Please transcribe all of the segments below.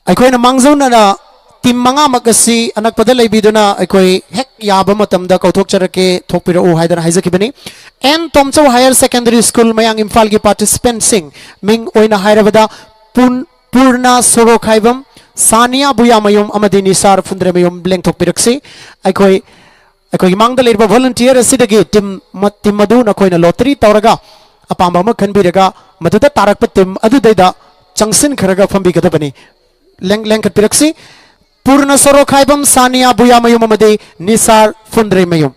ꯑꯩꯈꯣꯏꯅ ꯃꯥꯡꯖꯧꯅꯅ ꯇꯤꯝ ꯃꯉꯥꯃꯛ ꯑꯁꯤ ꯑꯅꯛꯄꯗ ꯂꯩꯕꯤꯗꯨꯅ ꯑꯩꯈꯣꯏ ꯍꯦꯛ ꯌꯥꯕ ꯃꯇꯝꯗ ꯀꯧꯊꯣꯛꯆꯔꯛꯀꯦ ꯊꯣꯛꯄꯤꯔꯛꯎ ꯍꯥꯏꯗꯅ ꯍꯥꯏꯖꯈꯤꯕꯅꯤ N Tomchou higher secondary school Mayang Imphal की पार्टिसिपेंट सिंह मिंग ओइना हायरबदा पूर्णा सोरोखाइबम सानिया बुयामयुम अमदि निसार फुंद्रेमयुम लेंथोकपिरक्सी अखोई अखोई मांगदा लेरबा वॉलंटियर असिदगी टीम मदु नखोइना लॉटरी तौरगा अपांबा म खनबिरगा मदुदा तारकप टीम अदुदैदा चंगसिन खरगा फंबिगदबनी लेंखटपिरक्सी पूर्ण सोरोखाइबम सानिया बुयामयुम अमदि Nisar Phundreimayum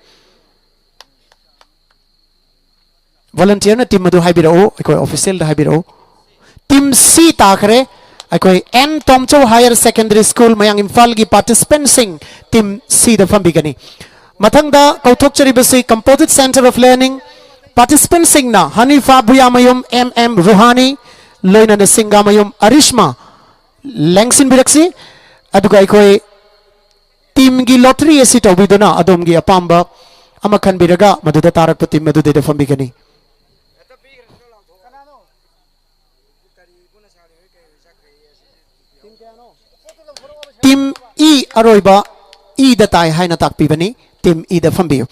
volunteer na team madu haibiro ekoi official da haibiro team C takre ekoi N Tomcho higher secondary school mayang imphal gi participant sing team C da fambigani mathang da kauthok chari basi composite center of learning participant sing na Hanifa Buyamayum MM Ruhani loina na Singamayum Arishma lengsin biraksi aduga ekoi team gi lottery esi tawbidona adom gi apamba amakhan biraga maduda tarak team madu de fambigani team ई अरोइबा ई दताई हाइना ताकपीबनी team ई द फंबियो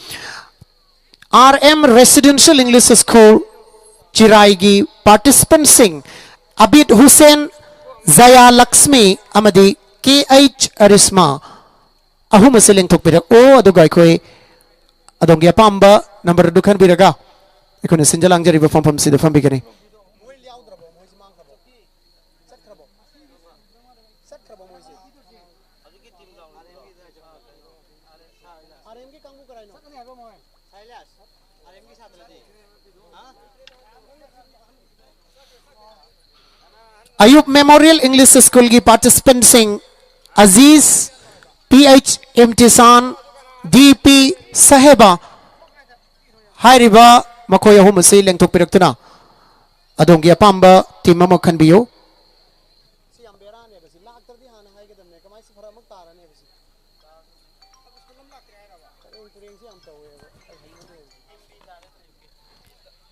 RM residential English school चिराईगी पार्टिसिपेंट सिंह अबिद हुसैन जया लक्ष्मी अमदी केएच अरिस्मा अहुम से लेंथोकपिरक ओ अदुगा अखोई अदोंगी अपांबा नंबर दुखन बिरगा अखोने सिंजलांगजरिबा फंफम सिद फंबिगनी अयूब मेमोरियल इंग्लिश स्कूल की पार्टिसिपेंट सिंह अजीज पीएच इम्तिसान डीपी साहेबा हाइरिबा मखोय अहुम से लेंथोकपिरक्तुना अदोंगी अपांबा टीम अमा खनबियो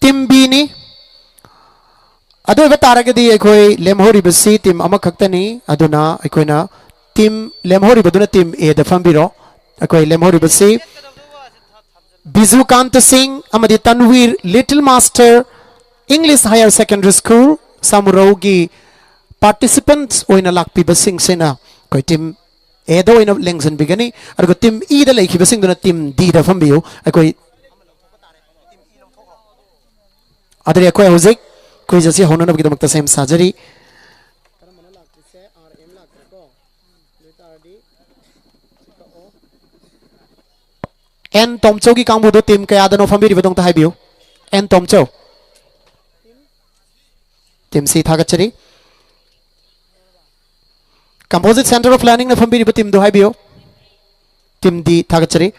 टीम बी नी अदोइबा तारगदी अखोई लेमहोरिबसी टीम अमा खक्तनी अदुना अखोइना टीम लेमहोरिबदुना टीम ए द फंबिरो अखोई लेमहोरिबसी बिजुकांत सिंह अमदि Tanveer little master English higher secondary school सामुरौगी पार्टिसिपेंट्स ओइना लाकपिबसिंग सेना कोई टीम ए द ओइना लेंगसन बिगनी अरगो टीम ई द लेखिबसिंग दुना टीम डी द फंबियो अखोई अदरे अखोई हुजिक क्विज असी होना नबगी दमकता सेम साजरी एन तोमचो की कांगबुदो टीम कयादनो फंबिरि बदोंता हाइबियो एन तोमचो टीम सी थागचरी कंपोजिट सेंटर ऑफ लर्निंग न फंबिरि टीम दो हाइबियो टीम डी थागचरी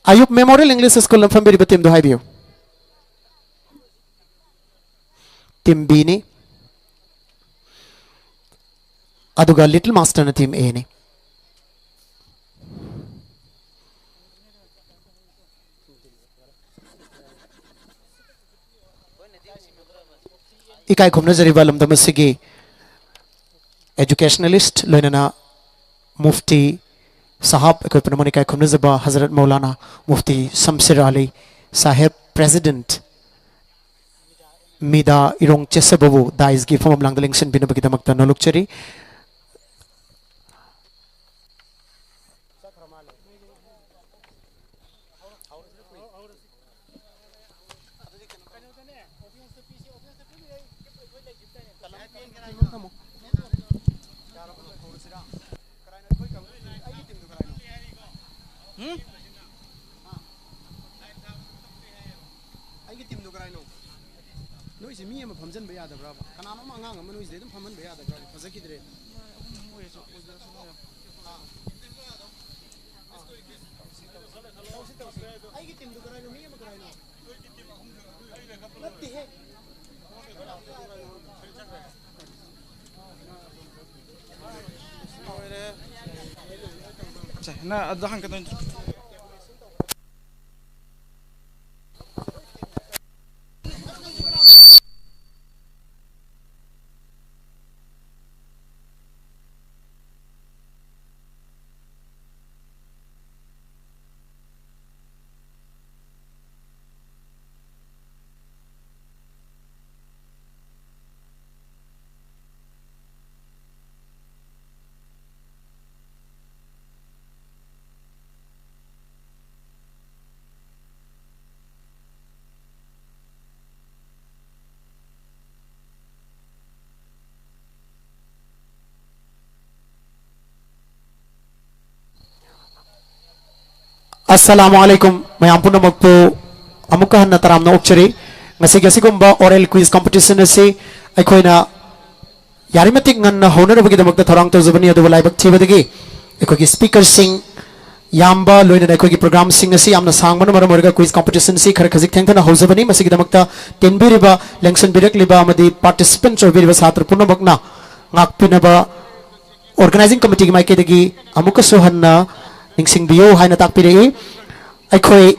अयूब मेमोरियल इंग्लिश स्कूल न फंबिरि टीम दो हाइबियो टीम बी ने अदुगा लिटिल मास्टर न टीम ए ने इकाई खुमना जरिबा लमदम सिगी एजुकेशनलिस्ट लोइना मुफ्ती साहब कोई पनमन इकाई खुमना जबा हजरत मौलाना मुफ्ती शमशेर अली साहेब प्रेसिडेंट मीदा इरोंग चेसबबु दाइस की फमम लांगदलिंगसन बिनबगी दमकता नलुकचरी मी अमा फमजन बे यादब्रा कनानो मा अंगांग अमा नोइस देदम फमन बे यादब्रा फजकिद्रे आइगी टीम दु कराइनो मी अमा कराइनो नत्ती है ना अदहन का तो Assalamualaikum mayam punamagpo amukahan na taram na okchari ngasi gasi gumba oral quiz competition asi aikoina yarimatik ngan na honor bagi damak tharang to zubani adu laibak thibadagi aikogi speaker sing yamba loina aikogi program sing asi amna sangman maram orga quiz competition si khar khajik thengthana hozabani masigi damak ta tenbiriba lengson birak liba amadi participant biriba satr punamagna ngakpinaba organizing committee mai kedagi amuka sohanna ningsing biyo haina takpiri aikoi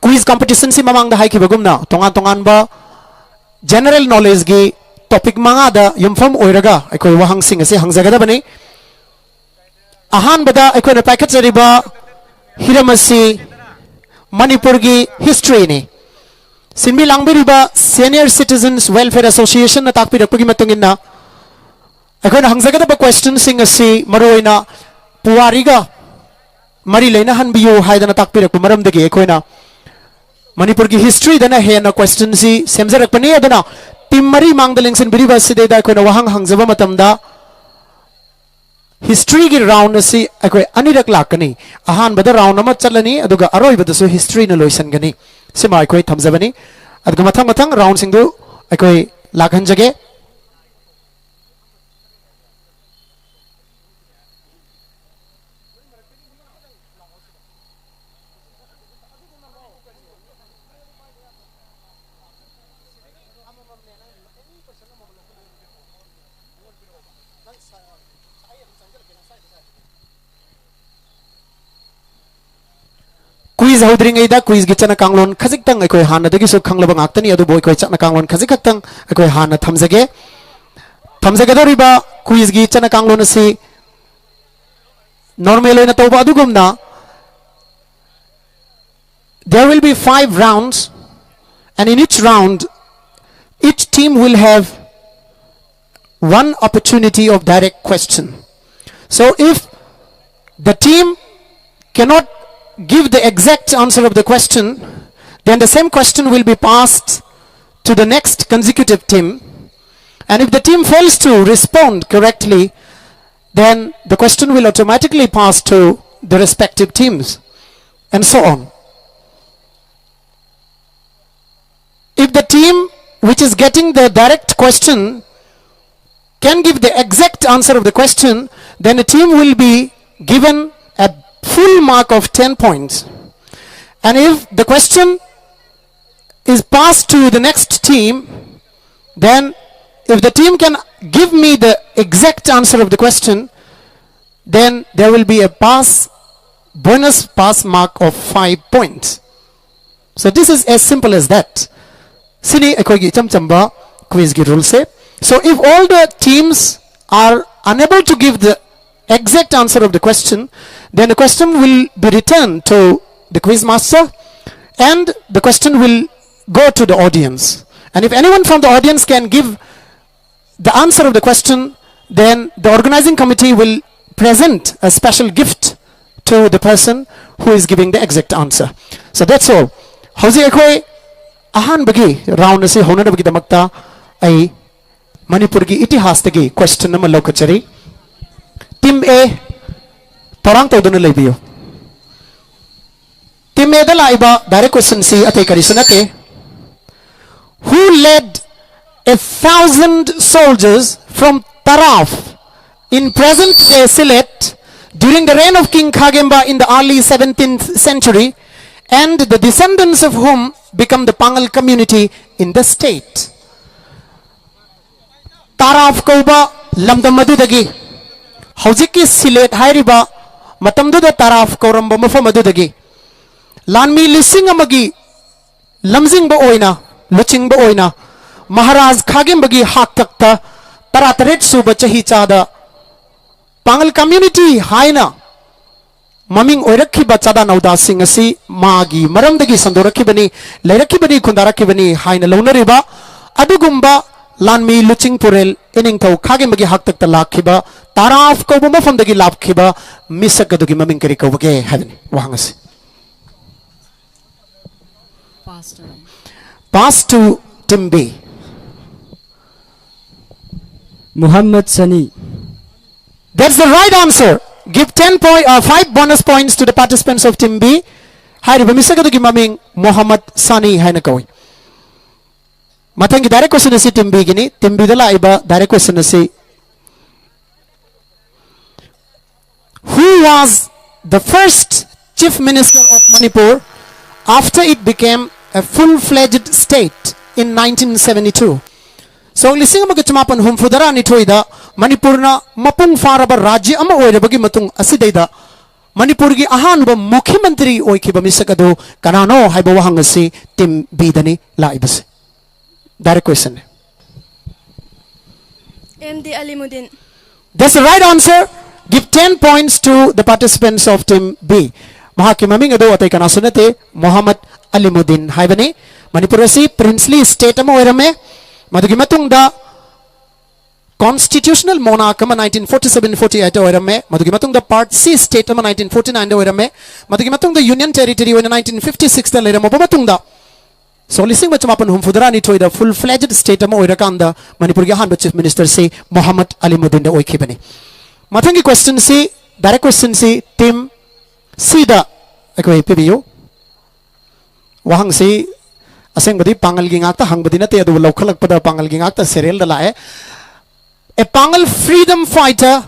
quiz competition si mamang da haiki bagumna tongan ba general knowledge gi topic manga da yumfam oiraga aikoi wahang sing ase hangjaga da bani ahan bada aikoi na packet jariba hiramasi manipur gi history ni sinbi langbiriba senior citizens welfare association na takpiri pagi matungin na aikoi na hangjaga da ba question sing ase maroina puwariga mari leina hanbiyo haidana takpirak maram dagi ekoina manipur ki history dana hena question si semjarak pani adana tim mari mangdalengsen biriba side da ekoina wahang hangjaba matamda history gi round si ekoi anirak lakani ahan bada round ama chalani aduga aroi bada so history na loisan gani sima ekoi thamjabani aduga mathang mathang round singdu ekoi lakhan jage quiz hodring ida quiz gi chana kanglon khajik tang ekoi hana dagi so khanglaba ngaktani adu boy koi chana kanglon khajik tang ekoi hana thamjage doriba quiz gi chana kanglon si normal oina toba adugumna there will be 5 rounds and in each round each team will have one opportunity of direct question. So if the team cannot give the exact answer of the question, then the same question will be passed to the next consecutive team, and if the team fails to respond correctly, then the question will automatically pass to the respective teams, and so on. If the team which is getting the direct question can give the exact answer of the question, then the team will be given a full mark of 10 points. And if the question is passed to the next team, then if the team can give me the exact answer of the question, then there will be a bonus pass mark of 5 points. So this is as simple as that. Sini ekogi chamchamba quiz gi rule se. So if all the teams are unable to give the exact answer of the question, then the question will be returned to the quiz master and the question will go to the audience. And if anyone from the audience can give the answer of the question, then the organizing committee will present a special gift to the person who is giving the exact answer. So that's all. How's it going? Ahan bagi round se honor bagi damakta ai manipur gi itihas tagi question nama lokachari team A torang to dun leibiyo team A da laiba direct question si ate karisanate who led 1,000 soldiers from Taraf in present day Sylhet during the reign of King Khagemba in the early 17th century, and the descendants of whom become the Pangal community in the state. Taraf kauba lamdam madudagi haujiki Sylhet hairiba matamduda Taraf kauramba mafam madudagi lanmi lising amagi lamjing ba oina luching ba oina Maharaj Khagemba gi hak takta tarataret suba chahi chada Pangal community haina maming oirakhiba chada nauda sing asi magi maramdagi sandorakhibani leirakhibani khundarakhibani haina launariba adugumba lanmi luching purel ining thau Khagemba gi hak takta lakhiba Taraf kauba mafamdagi lakhiba misakadugi maming kari kaubage havani wahangasi pass to team B. Muhammad Sani. That's the right answer. Give 5 bonus points to the participants of Team B. Hari bamisag ito maming Muhammad Sani hay na kawin. Matang direct question na si Team B gini. Team B dala iba direct question na si. Who was the first Chief Minister of Manipur after it became a full-fledged state in 1972? So lising magatumapan humfudara ni Toida Manipur na mapung faraba rajya ama oira bagi matung asidayda Manipur gi ahan ba Mukhyamantri oy kiba misakado kanano haiba wahang si Team B dani laibas. Direct question. MD Alimuddin. That's the right answer. Give 10 points to the participants of Team B. Mahakimaming ado atay kanasunate Muhammad Alimuddin haibani Manipur si princely state ama oirame madugi matung da constitutional monarch ama 1947-48 oirame madugi matung da part C state ama 1949 oirame madugi matung da union territory oina 1956 da leiramo matung da so lising machumapan humfudara ni toida full fledged state ama oirakanda Manipur gi hanba chief minister si Muhammad Alimuddin da oikibani mathangi question si direct question si Team C da ekoi pibiyo wahang si aseng badi pangal gi ngakta hang badi na te adu lokhalak pada pangal gi ngakta serial dala hai a Pangal freedom fighter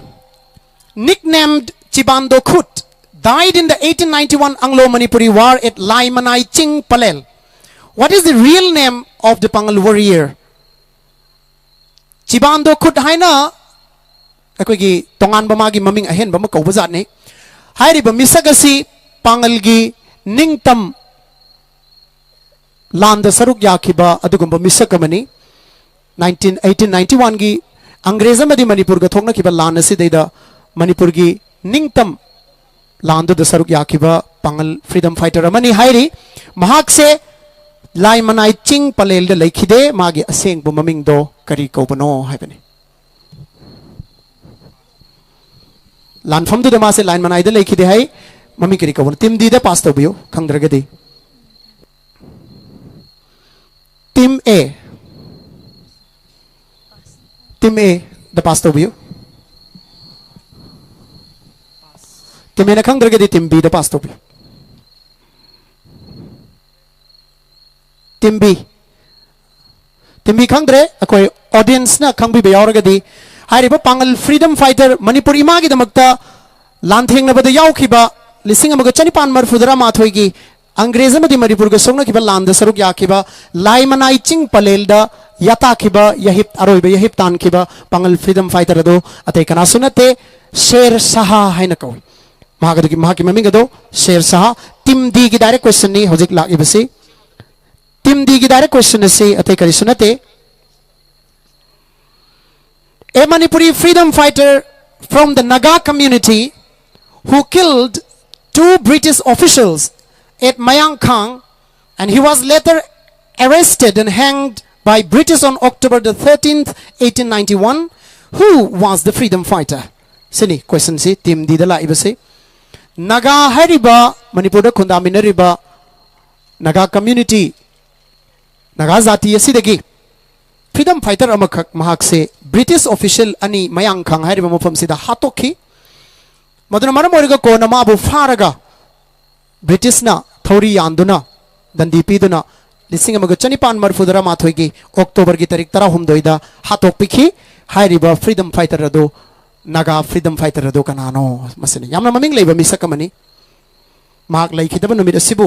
nicknamed Chibando Khut died in the 1891 Anglo-Manipuri war at Lai Manai Ching Palel. What is the real name of the Pangal warrior? Chibando Khut haina akoi gi tongan bamagi maming ahen bama kau bazat ni hairi ba misagasi Pangal gi ningtam landa saruk yakiba adugumba misakamani 1891 gi अंग्रेज़ में दी मणिपुर का थोकना किबा लान से देदा मणिपुर की निंगतम लांदो दसरुक याकिबा पंगल freedom fighter अमनी हायरी महाक से लाई मनाई चिंग पलेल दे लेखिदे मागे असेंग बु ममिंग दो करी कोबनो हायबने लान फम दु दमा से लाइन मनाई दे लेखिदे हाय ममी करी कोबनो टीम दी दे पास तो बियो खंगद्रगदी team A Team A, the pass to you. Team A na kang dragadi Team B, the pass to you. Team B. Team B kang dre, akoy audience na kang B bayaw ragadi. Hari ba Pangal freedom fighter Manipur imagi da magta lantheng na ba da yaw kiba lising amaga chanipan marfudara mathoy gi अंग्रेज़ में दी मणिपुर के song किबा लांद सरुक या किबा लाई मनाई चिंग पलेल दा यता किबा यहिप अरोइबा यहिप तान किबा पंगल freedom fighter दो अते कना सुनते शेर शाह है न कौ महागद की महाकी ममिंग दो शेर शाह टीम डी की डायरेक्ट क्वेश्चन नी होजिक लागी बसी टीम डी की डायरेक्ट क्वेश्चन से अते करी सुनते a Manipuri freedom fighter from the Naga community who killed 2 British officials at Mayangkang, and he was later arrested and hanged by British on October the 13th, 1891. Who was the freedom fighter? Sini question si team di dala ibase. Naga hariba Manipur da kundaminariba Naga community Naga zati yasidagi freedom fighter amakak mahak se British official ani Mayangkang hariba mufam sida hatoki maduna maram origa ko nama abu faraga British na थोड़ी यान्दुना दंदीपी दुना लिसिंग मग चनिपान मरफुदरा माथोगी October की तारीख 13 हुमदोइदा हाथोक पिखी हाइरिबा freedom fighter रदो Naga freedom fighter रदो कनानो मसने यामना ममिंग लेबा मिसकमनी माक लैखिदब नुमिद सिबु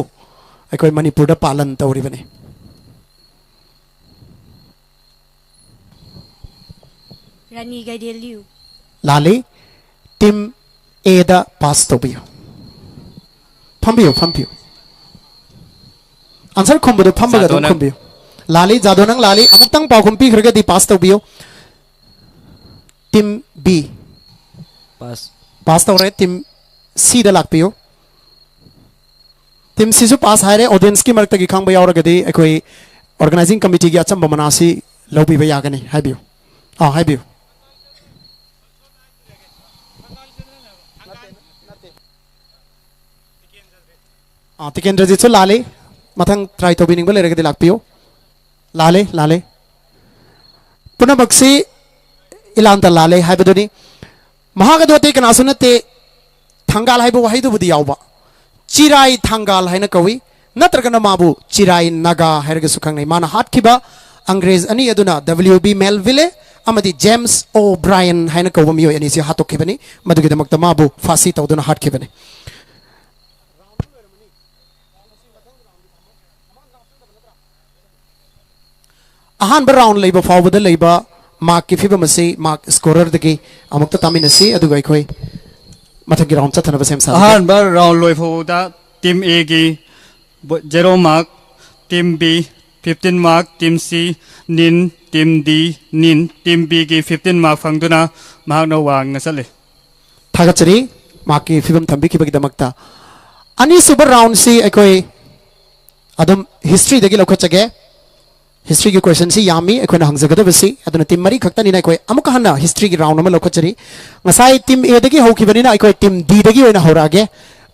अखोय मणिपुर दा पालन तौरिबने रानी गाइडेलियू लाले टीम ए दा पास तोबियो फंबियो आंसर खुम्बदो फंबगा दो खुम्बियो लाली जादो नंग लाली अमुक्तंग पाव खुम्पी खरगे दी पास तोबियो टीम बी पास तो रहे टीम सी दा लाकपियो टीम सी जो पास हायरे ऑडियंस की मरकत की खांग बया और गदी कोई ऑर्गेनाइजिंग कमिटी की अच्छा बमनासी लोबी बया गनी हाइबियो हाइबियो तिकेंद्र जी चो लाले मथंग ट्राई तो बिनिंग बले रगदे लाकपियो लाले लाले पुनः बक्सी इलांता लाले हाइबदोनी महागदोते कनासुनते थांगाल है वही तो बुद्धि यावबा चिराई थांगाल है ना कवि नत्रगना माबू चिराई नगा है सुखंग माना हाथ खिबा अंग्रेज अनि अदुना WB मेलविले अमदी जेम्स ओ ब्रायन है ना कवि मियो यानी से हाथों खिबनी मधुगिद मक्ता माबू फांसी तो अदुना हाथ खिबनी अहानबा राउंड लेबा फावबदा लेबा मार्क की फिबम से मार्क स्कोरर दगी अमुक्ता तामिनसी अदुगा अखोय मथगी राउंड चथनबा सेम सा अहानबा राउंड लोइफोदा टीम ए की 0 mark team B 15 mark team C nil team D nil team B की 15 मार्क फंगदुना महागना वांगना चले थागचरी मार्क की फिबम थंबी की दमक्ता अनि सुपर राउंड सी अखोय अदम हिस्ट्री दगी लखचगे हिस्ट्री की क्वेश्चन सी यामी अखोना हंगजगदबसी अदुना टीम मरी खक्तनी ना अखोय अमुक हन्ना हिस्ट्री की राउंड में लखचरी ngасai टीम ए दगी होखिबनिना अखोय टीम डी दगी ओइना होरागे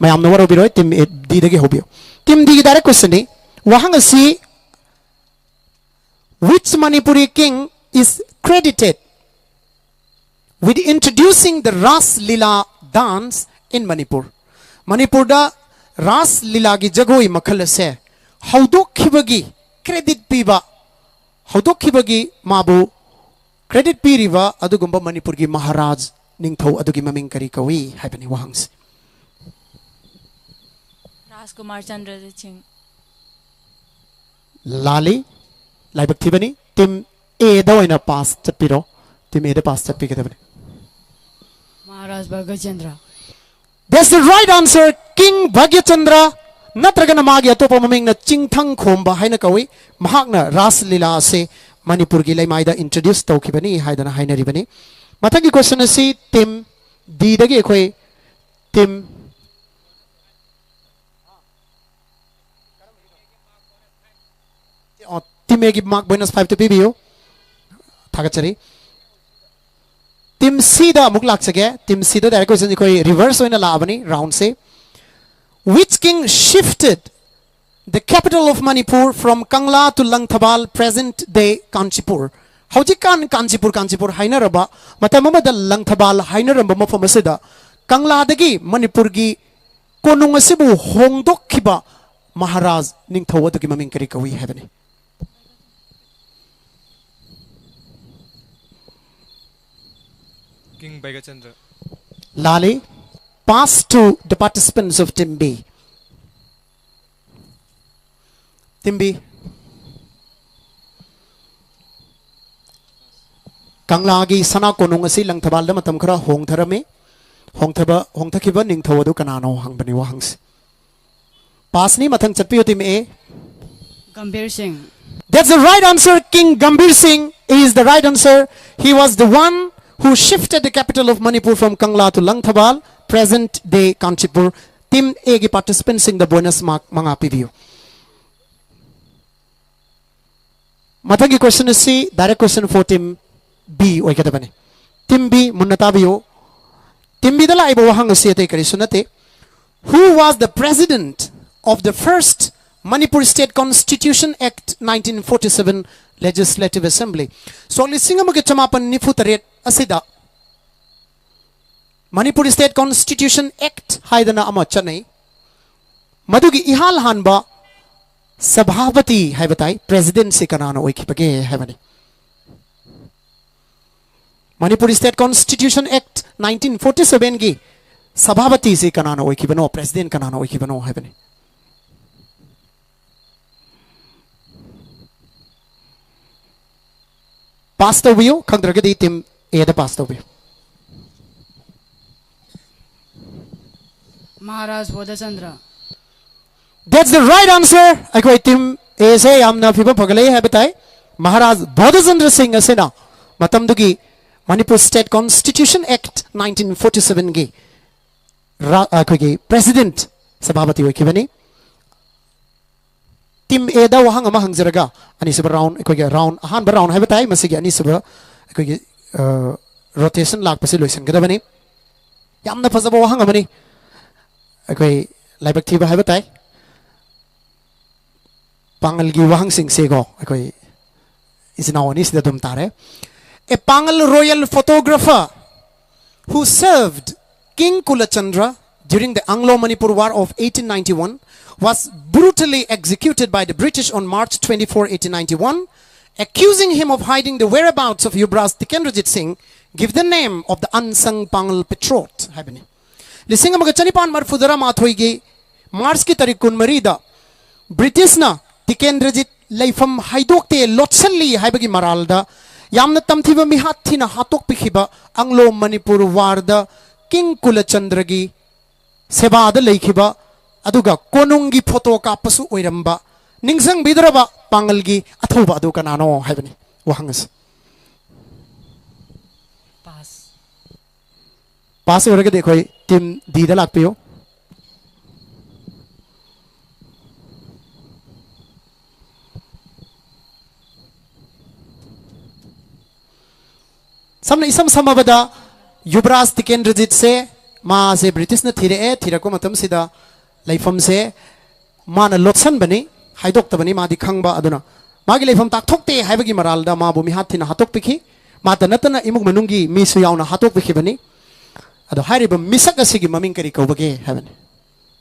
मैम नो वरो बिरोय टीम ए डी दगी होबियो टीम डी की डायरेक्ट क्वेश्चन नि वहांग सी which Manipuri king is credited with introducing the Ras Lila dance in Manipur Manipur da Ras Lila gi jagoi makhal se haudok khibagi credit piba haudok khibagi mabu credit piriwa adugumba Manipur gi Maharaj ningthau adugi maming kari kawi haibani wahangs Rajkumar Chandra Singh Lali लाइबक थिबनी team A दा ओइना पास चपिरो team A दा पास चपि केदबनी महाराज Bhagyachandra That's the right answer King Bhagyachandra नत्रगना मागी अतोपा ममिंग न चिंगथंग खोमबा हाइना कवि महागना रास लीला से मणिपुर की लैमाइदा इंट्रोड्यूस तौखिबनी हाइदना हाइनरिबनी मथगी क्वेश्चन असी टीम डी दगी अखोय टीम टीम ए की मार्क बोनस 5 to PBO थागचरी टीम सी दा मुक लाग सके टीम सी दा डायरेक्ट क्वेश्चन कोई रिवर्स होइना लाबनी राउंड से which king shifted the capital of Manipur from Kangla to Langthabal present day Kanchipur haujikan Kanchipur hainaraba matamama da Langthabal hainaramba mafam asida Kangla dagi Manipur gi konung asibu hongdok khiba Maharaj ningthawa dagi maming kari kawi hebani King Bhagyachandra. Lali, pass to the participants of Team B. Team B. Kanglagi sana konung asi Langthabal da matam khara hongtharame hongthakiba ningthawadu kanano hangbani wahangs. Pass ni mathang chatpiyo Team A. गंभीर Singh That's the right answer. King Gambhir Singh is the right answer. He was the one who shifted the capital of Manipur from Kangla to Langthabal, present day Kanchipur. Team A ki participants in the bonus mark mga PVU. Mathagi question is C, direct question for Team B. Team B munatabiyo. Team B dala ibo wahang asiyate kari sunate. Who was the president of the first Manipur State Constitution Act 1947 Legislative Assembly? So lisingam ke chamapan nifutaret asida Manipur State Constitution Act haidana ama chanai madugi ihal hanba sabhavati haibatai presidency kanana oikipage haibani Manipur State Constitution Act 1947 gi sabhavati se kanana oikibano president kanana oikibano haibani pass the wheel khangdragadi team A the pass the wheel Maharaj Bodhchandra That's the right answer. अखोई team A से यामना फिबा पगले है बताए महाराज बोधचंद्र सिंह असेना मतमदुगी Manipur state constitution act 1947 की अखोई president सभापति ओइखिबनी team A दा वहां अमा हंगजरगा अनिसब राउंड अखोई राउंड अहान ब राउंड है बताए मसिगी अनिसब अखोई रोटेशन लाखपसे लोइसनगदबनी यामना फजबो वहां अमनी अखोई लाइबक थीबा है बताए Pangal gi wahang sing sego akoi isinaw ni sida dum tare a Pangal royal photographer who served King Kulachandra during the Anglo-Manipur War of 1891 was brutally executed by the British on March 24, 1891, accusing him of hiding the whereabouts of Yuvraj Tikendrajit Singh, give the name of the unsung Pangal patriot. Lising amaga chanipan marfudara mathoigi Mars ki tarik kun marida British na Tikendrajit laifam haidokte lotsalli haibagi maralda yamna tamthiba mihat thina hatok pikhiba Anglo-Manipur War da King Kulachandragi sebada laikhiba aduga konungi photo kapasu oiramba ningsang bidraba pangalgi athoba adu kanano haibani wahangas पास हो रहा है देखो team दीदा लाग पे हो सबने इसम समबदा युवराज तिकेंद्रजीत से माँ से ब्रिटिश ने थीरे को मतम सीधा लाइफम से माँ न लोत्सन बनी हाइडोक तबनी माँ दिखांग बा अदुना माँ की लाइफम ताक थोकते हाइबे की मराल दा माँ बुमी हाथ थी ना हाथोक पिखी माँ तनतना इमुक मनुंगी मीसु याव ना हाथोक पिखी बनी अदो हारी बम मिसक असिगी ममिंग करी कौबगे हेवन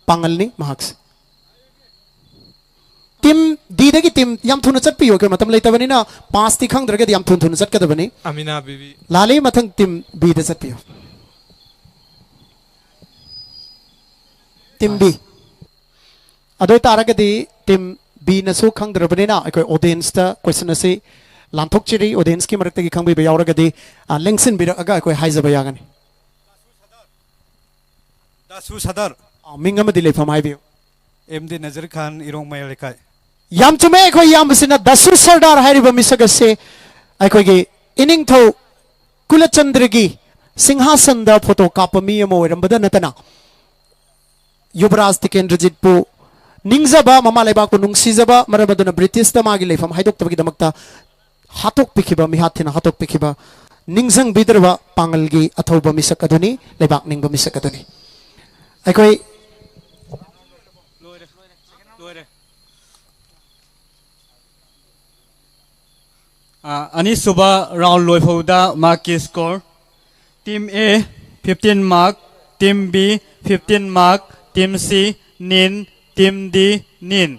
पांगलनी महाक्स टीम दीदगी टीम यम थुन चट पियो के मतम लेता बनी ना पांच ती खंग दरगे यम थुन चट कद बनी अमीना बीबी लाले मथंग टीम बी दे चट पियो टीम बी अदो तारगदी टीम बी नसु खंग दर बनी ना कोई ऑडियंस ता क्वेश्चन असे लांथोक चिरी ऑडियंस की मरकते की खंग बी यावरगदी लेंगसिन बी अगा कोई हाइज बयागनी दासु सदर मिंग अमदी लेफम हाइबियो एमडी नजर खान इरोंग मय लेखाय याम चुमे अखोय याम बसिना दसु सरदार हाइरिबा मिसगसे अखोयगी इनिंग थौ कुलचंद्रगी सिंहासन दा फोटो कापमी अमो रंबदा नतना युवराज तिकेंद्रजीत पु निंगजबा ममा लेबा को नुंगसिजबा मरबदना ब्रिटिश दा मागी लेफम हाइदोक तबगी दमकता हातोक पिखिबा मिहाथिना हातोक पिखिबा निंगजंग बिदरबा पांगलगी अथौबा मिसक अदुनी लेबाक निंगबा मिसक अदुनी अखोय अनि सुबह राउंड लोइफौदा मार्क की score team A 15 mark team B 15 mark team C nil team D nil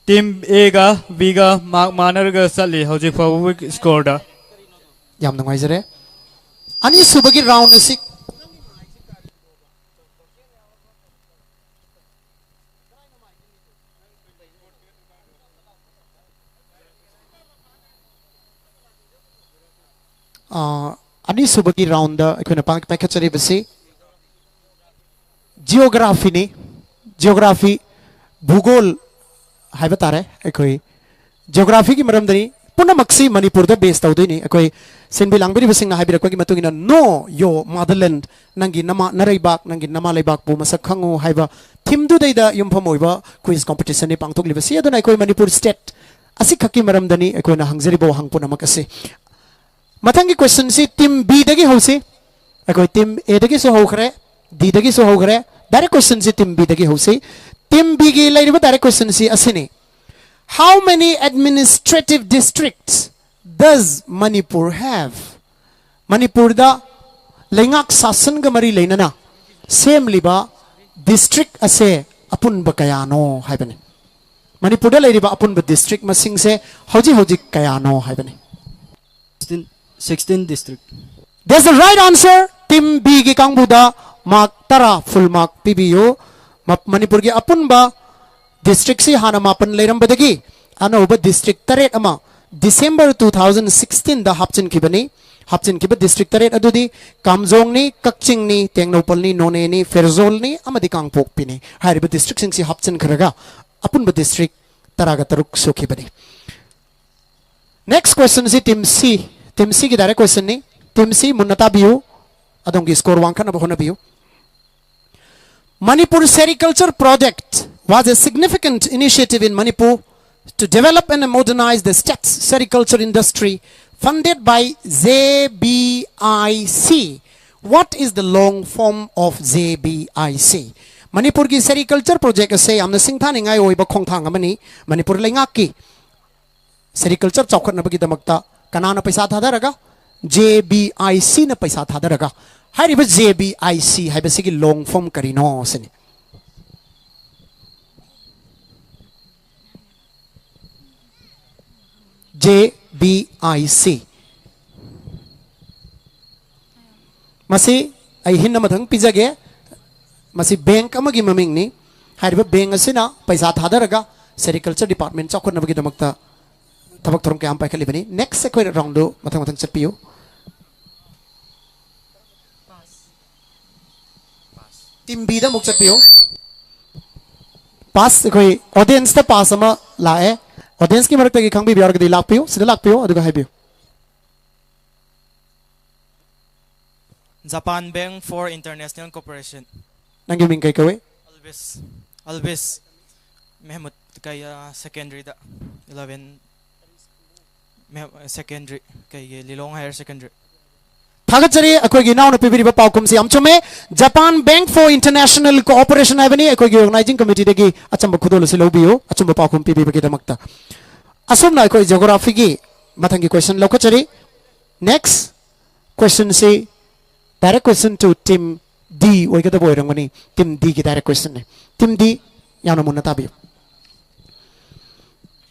team A गा बी गा मार्क मानर गा सली हौजी फाउ स्कोर दा याम नंगाइजरे अनि सुबगी राउंड असि अनि सुबगी राउंड अखोना पांक पैकचरी बसी जियोग्राफी ने जियोग्राफी भूगोल हाइबा तारे अखोय जियोग्राफी की मरम दनी पुनमक्सी मणिपुर द बेस तौदनी अखोय सिनबी लांगबिरी बसिंग ना हाइबिरको की मतुगिना नो यो मदरलैंड नंगी नमा नरैबाक नंगी नमा लैबाक पु मसक खंगो हाइबा थीम दु दैदा युमफम ओइबा क्विज कंपटीशन नि पांगथोक लिबसी अदना अखोय मणिपुर स्टेट असि खकी मरम दनी अखोयना हंगजरिबो हंगपुन मकसे मथंगी क्वेश्चन सी टीम बी दगी होसी अखोय टीम ए दगी सो होखरे डी दगी सो होखरे डायरेक्ट क्वेश्चन सी टीम बी दगी होसी टीम बी गी लाइरिबा डायरेक्ट क्वेश्चन सी असिनी how many administrative districts does Manipur have Manipur दा लेंगाक शासन ग मरी लेनना सेम लिबा डिस्ट्रिक्ट असे अपुनब कयानो हाइबने मणिपुर दा लाइरिबा अपुनब डिस्ट्रिक्ट मसिंग से हौजी हौजी कयानो हाइबने 16 district. That's the right answer. Team B ki kangbuda mark tara full mark PBU. Manipur ki apun ba district si hana mapan leiram badagi. Ano ba district taret ama December 2016 da hapchin ki bani. Hapchin ki ba district taret adudi Kamjong ni, Kakching ni, Tengnopal ni, None ni, Ferzol ni, amadi Kangpok pi ni. Hari ba district sing si hapchin karaga. Apun ba district taraga taruk so ki bani. Next question si team C. Team C की direct question नहीं team C मुन्नता बियो अदोंगी score वांका नब होना बियो Manipur Sericulture Project was a significant initiative in Manipur to develop and modernize the state's sericulture industry funded by JBIC. What is the long form of JBIC? Manipur की sericulture project से हमने सिंगथा निगाय ओई बखोंग थांग money Manipur लेंगा की sericulture चौखट नबगी दमकता कनाना पैसा था दरगा JBIC ने पैसा था दरगा हाइरिबा JBIC हाइबसिगी लॉन्ग फॉर्म करिनो सनी JBIC मसी आई हिन मथंग पिजगे मसी बैंक अमगी ममिंग नि हाइरिबा बैंक असिना पैसा थादरगा सेरिकल्चर डिपार्टमेंट चौखनबगी दमकता थबक थरम के आम पाइखलिबनी नेक्स्ट सेक्वेर राउंड दो मथंग मथंग चपियो टीम बी दा मुक चपियो पास कोई ऑडियंस दा पास अमा लाए ऑडियंस की मरक तगी खंगबी बियार गदी लापियो सिदा लापियो अदुगा हाइबियो Japan Bank for International Cooperation. नंगी मिंग कई कवे Always Mehmet kaya secondary da 11 secondary kay Lilong Higher Secondary. थागचरी अखोगी नाउ न पिबिरिबा पाउकुम से अमचुमे Japan bank for international cooperation हाइबनी अखोगी ऑर्गेनाइजिंग कमिटी देगी अचंब खुदोल से लोबियो अचंब पाउकुम पिबिबगे दमकता असुम ना अखोई ज्योग्राफी की मथंगी क्वेश्चन लौकचरी नेक्स्ट क्वेश्चन से direct question to team D ओइगदा बोइरंगनी टीम D की डायरेक्ट क्वेश्चन ने टीम D यानो मुन्ना ताबियो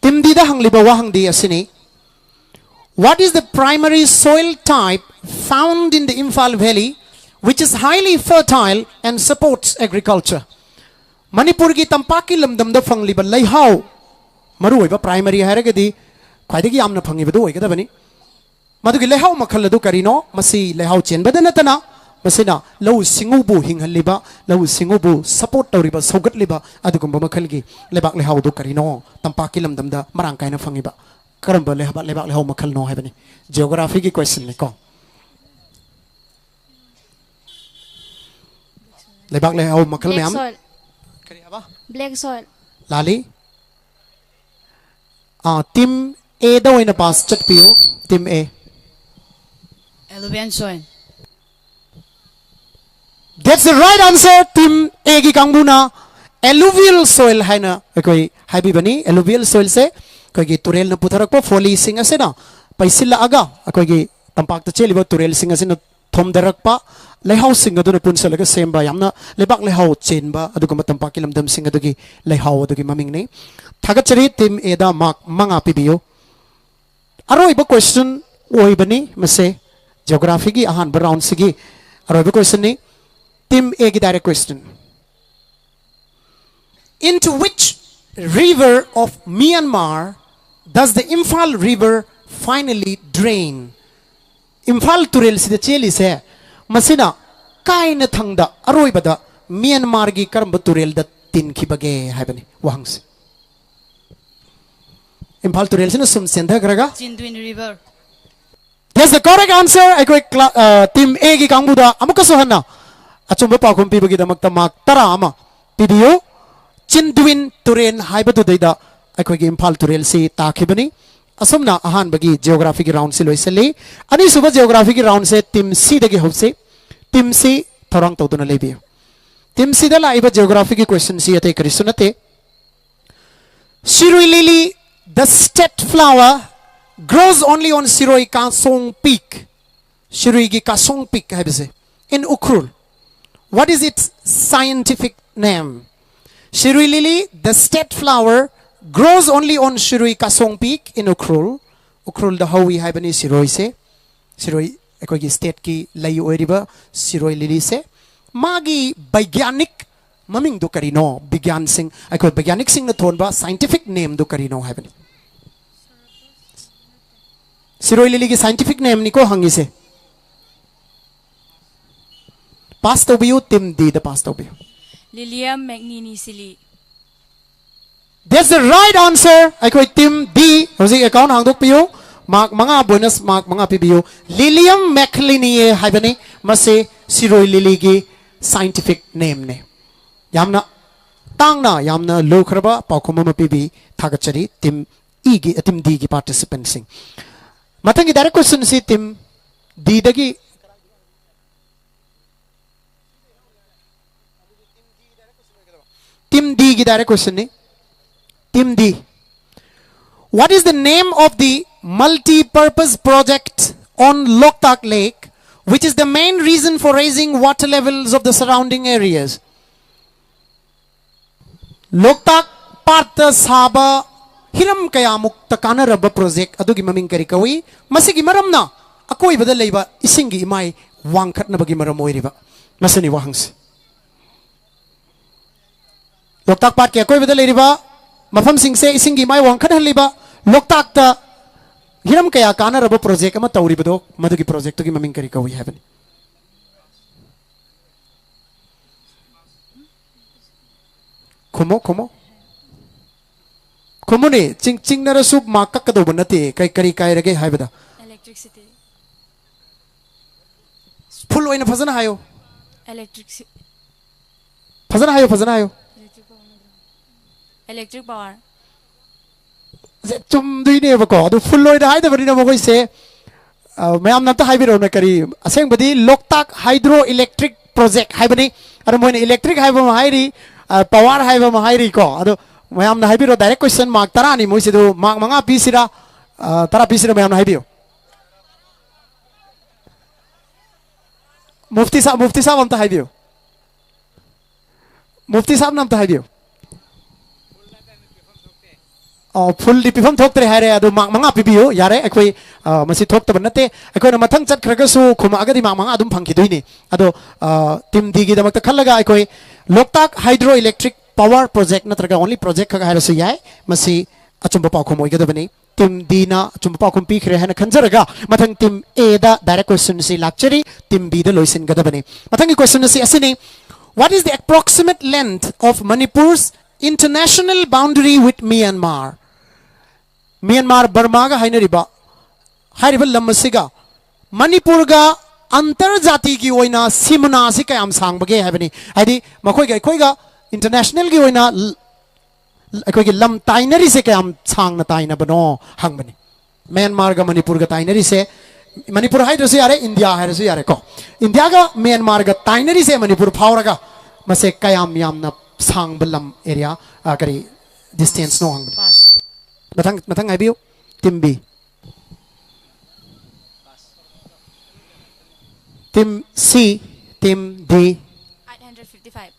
टीम D दा हंगलिबा वा हंगदी असिनी What is the primary soil type found in the Imphal Valley which is highly fertile and supports agriculture? Manipur ki tampaki lamdam da fangliba leihau maru oiba primary haragadi khwaidagi yamna phangibadu oigadabani madugi leihau makhal adu karino masi leihau chenbada natana masina lau singubu hinghaliba lau singubu support tawriba saugatliba adugumba makhalgi lebak leihau du karino tampaki lamdam da marang kaina fangiba करम बले हबा लेबाक लेहो मखल no है बनी geography की question ने को लेबाक लेहो मखल में हम करी हबा ब्लैक सॉइल लाली टीम ए दा ओइना पास चट पियो team A alluvial soil, that's the right answer team A की कांगबुना alluvial soil है ना कोई हाइबी बनी alluvial soil से कोई तुरेल न पुथरक फोली सिंग असे ना पैसिला आगा कोई तंपाक चेलिब तुरेल सिंग असे न थोमदरक पा लेहाउ सिंग अदुन पुनसलग सेमबा यामना लेबाक लेहाउ चेनबा अदुगम तंपाकी लमदम सिंग अदुगी लेहाउ अदुगी ममिंग ने थागचरी टीम एदा मार्क मंगा पिबियो अरोइबा क्वेश्चन ओइबनी मसे ज्योग्राफी की अहान राउंड सिगी अरोइबा क्वेश्चन ने टीम ए की direct question into which river of Myanmar does the Imphal River finally drain? Imphal Turel sida cheli se masina kaina thangda aroibada Myanmar gi karamba turel da tin khibage haibani wahangse Imphal Turel sina sum sendha karaga Chinduin River, That's the correct answer. I quick team A gi kangbuda amuka sohanna achumba pakhum pibagi damakta mark tara ama pibiyo Chinduin Turen haibadu deida अखोगी इम्फाल तुरेल से ताखिबनी असमना अहान बगी geography की round से लोइसले अनि सुबह geography की राउंड से टीम सी दगे होसे टीम सी थोरंग तोदुना लेबियो टीम सी दा लाइबा जियोग्राफी की क्वेश्चन सी अते करिसुनते Shiroi lily the state flower grows only on Shiroi Kasong Peak Shiroi gi Kasong Peak haibse in Ukhrul what is its scientific name Shiroi lily the state flower grows only on Shiroi Kasong Peak in Ukhrul. Ukhrul the Hawi Haibani Shiroi se. Shiroi Ekogi state ki Lai Oeriba Shiroi Lili se. Magi Baigyanik Maming do Karino Bigyan Singh. I call Baigyanik Singh the Thonba scientific name do Karino Haibani. Shiroi Lili ki scientific name Niko Hangi se. Past Obiu Tim D the past Obiu. Lilium magnificili. That's the right answer. I quit team D. Hosi account hangdok piyo. Mark mga bonus mark mga pibiyo. Lilium macliniae haibani mase Shiroi lily gi scientific name ne. Yamna tangna yamna lokraba paukuma pibi thagachari team E gi team D gi participant sing. Matangi direct question si team D dagi team D gi direct question ne. Team D. What is the name of the multi-purpose project on Loktak Lake which is the main reason for raising water levels of the surrounding areas. Loktak Parta Saba Hiram Kayamuk Takana Rubber Project Adugi Maming Karikawi, Masigi Maramna, Akoi Bada Leva, Isingi Mai, Wankat Nabagi Maramoiriva, Masani Wangs. Loktak Park Akoi Bada Leriva, Mafam Sing say Isingi Mai Wankat Haliba, Loktak ta Hiram Kaya Kana Rubber Project, Ama Tauribado, Madugi Project to Maming Karikawi heaven. Como ne ching nara soup maka kado banate kai kari kai rage haibada electricity full oina phazana hayo electric power chum dui ne ba ko do full oina haida bari na mo koi se mayam na ta haibiro na kari aseng badi Loktak hydroelectric project haibani ara moina electric haiba hairi power haiba hairi ko ado mayam na haibiro direct question mark tarani mo sido mark manga pisira tara pisira mayam na haibiro mufti sahab am ta haibiro mufti sahab nam ta haibiro full di pifam thok tre haire ado mark manga pibio yare akoi masi thok ta banate akoi na mathang chat khraga su khuma agadi mark manga adum phangki doini ado team di gi damak ta khallaga akoi Loktak hydroelectric power project natraga only project ka haira su yai masi achumba pa khomoi ga dabani team D na achumba pa khom pi khre hana khanjaraga mathang team A da direct question si lecture team B da loisin ga dabani mathang ki question si asini what is the approximate length of Manipur's international boundary with Myanmar Burma ga hainariba hairiba lamasiga Manipur ga अंतरजाति की ओइना सीमना से कयाम सांग बगे हैबनी हाइदी मखोय गा खोय गा international की ओइना अखोय की lump ताइनरी से कयाम सांग न ताइना बनो हंग बनी म्यांमार गा मणिपुर गा ताइनरी से मणिपुर हाइदो से यारे इंडिया हाइदो से यारे को इंडिया गा म्यांमार गा ताइनरी से मणिपुर फावरगा मसे कयाम याम न सांग बलम एरिया करी डिस्टेंस नो हंग मथंग आइबियो team B Team C, Team D. 855.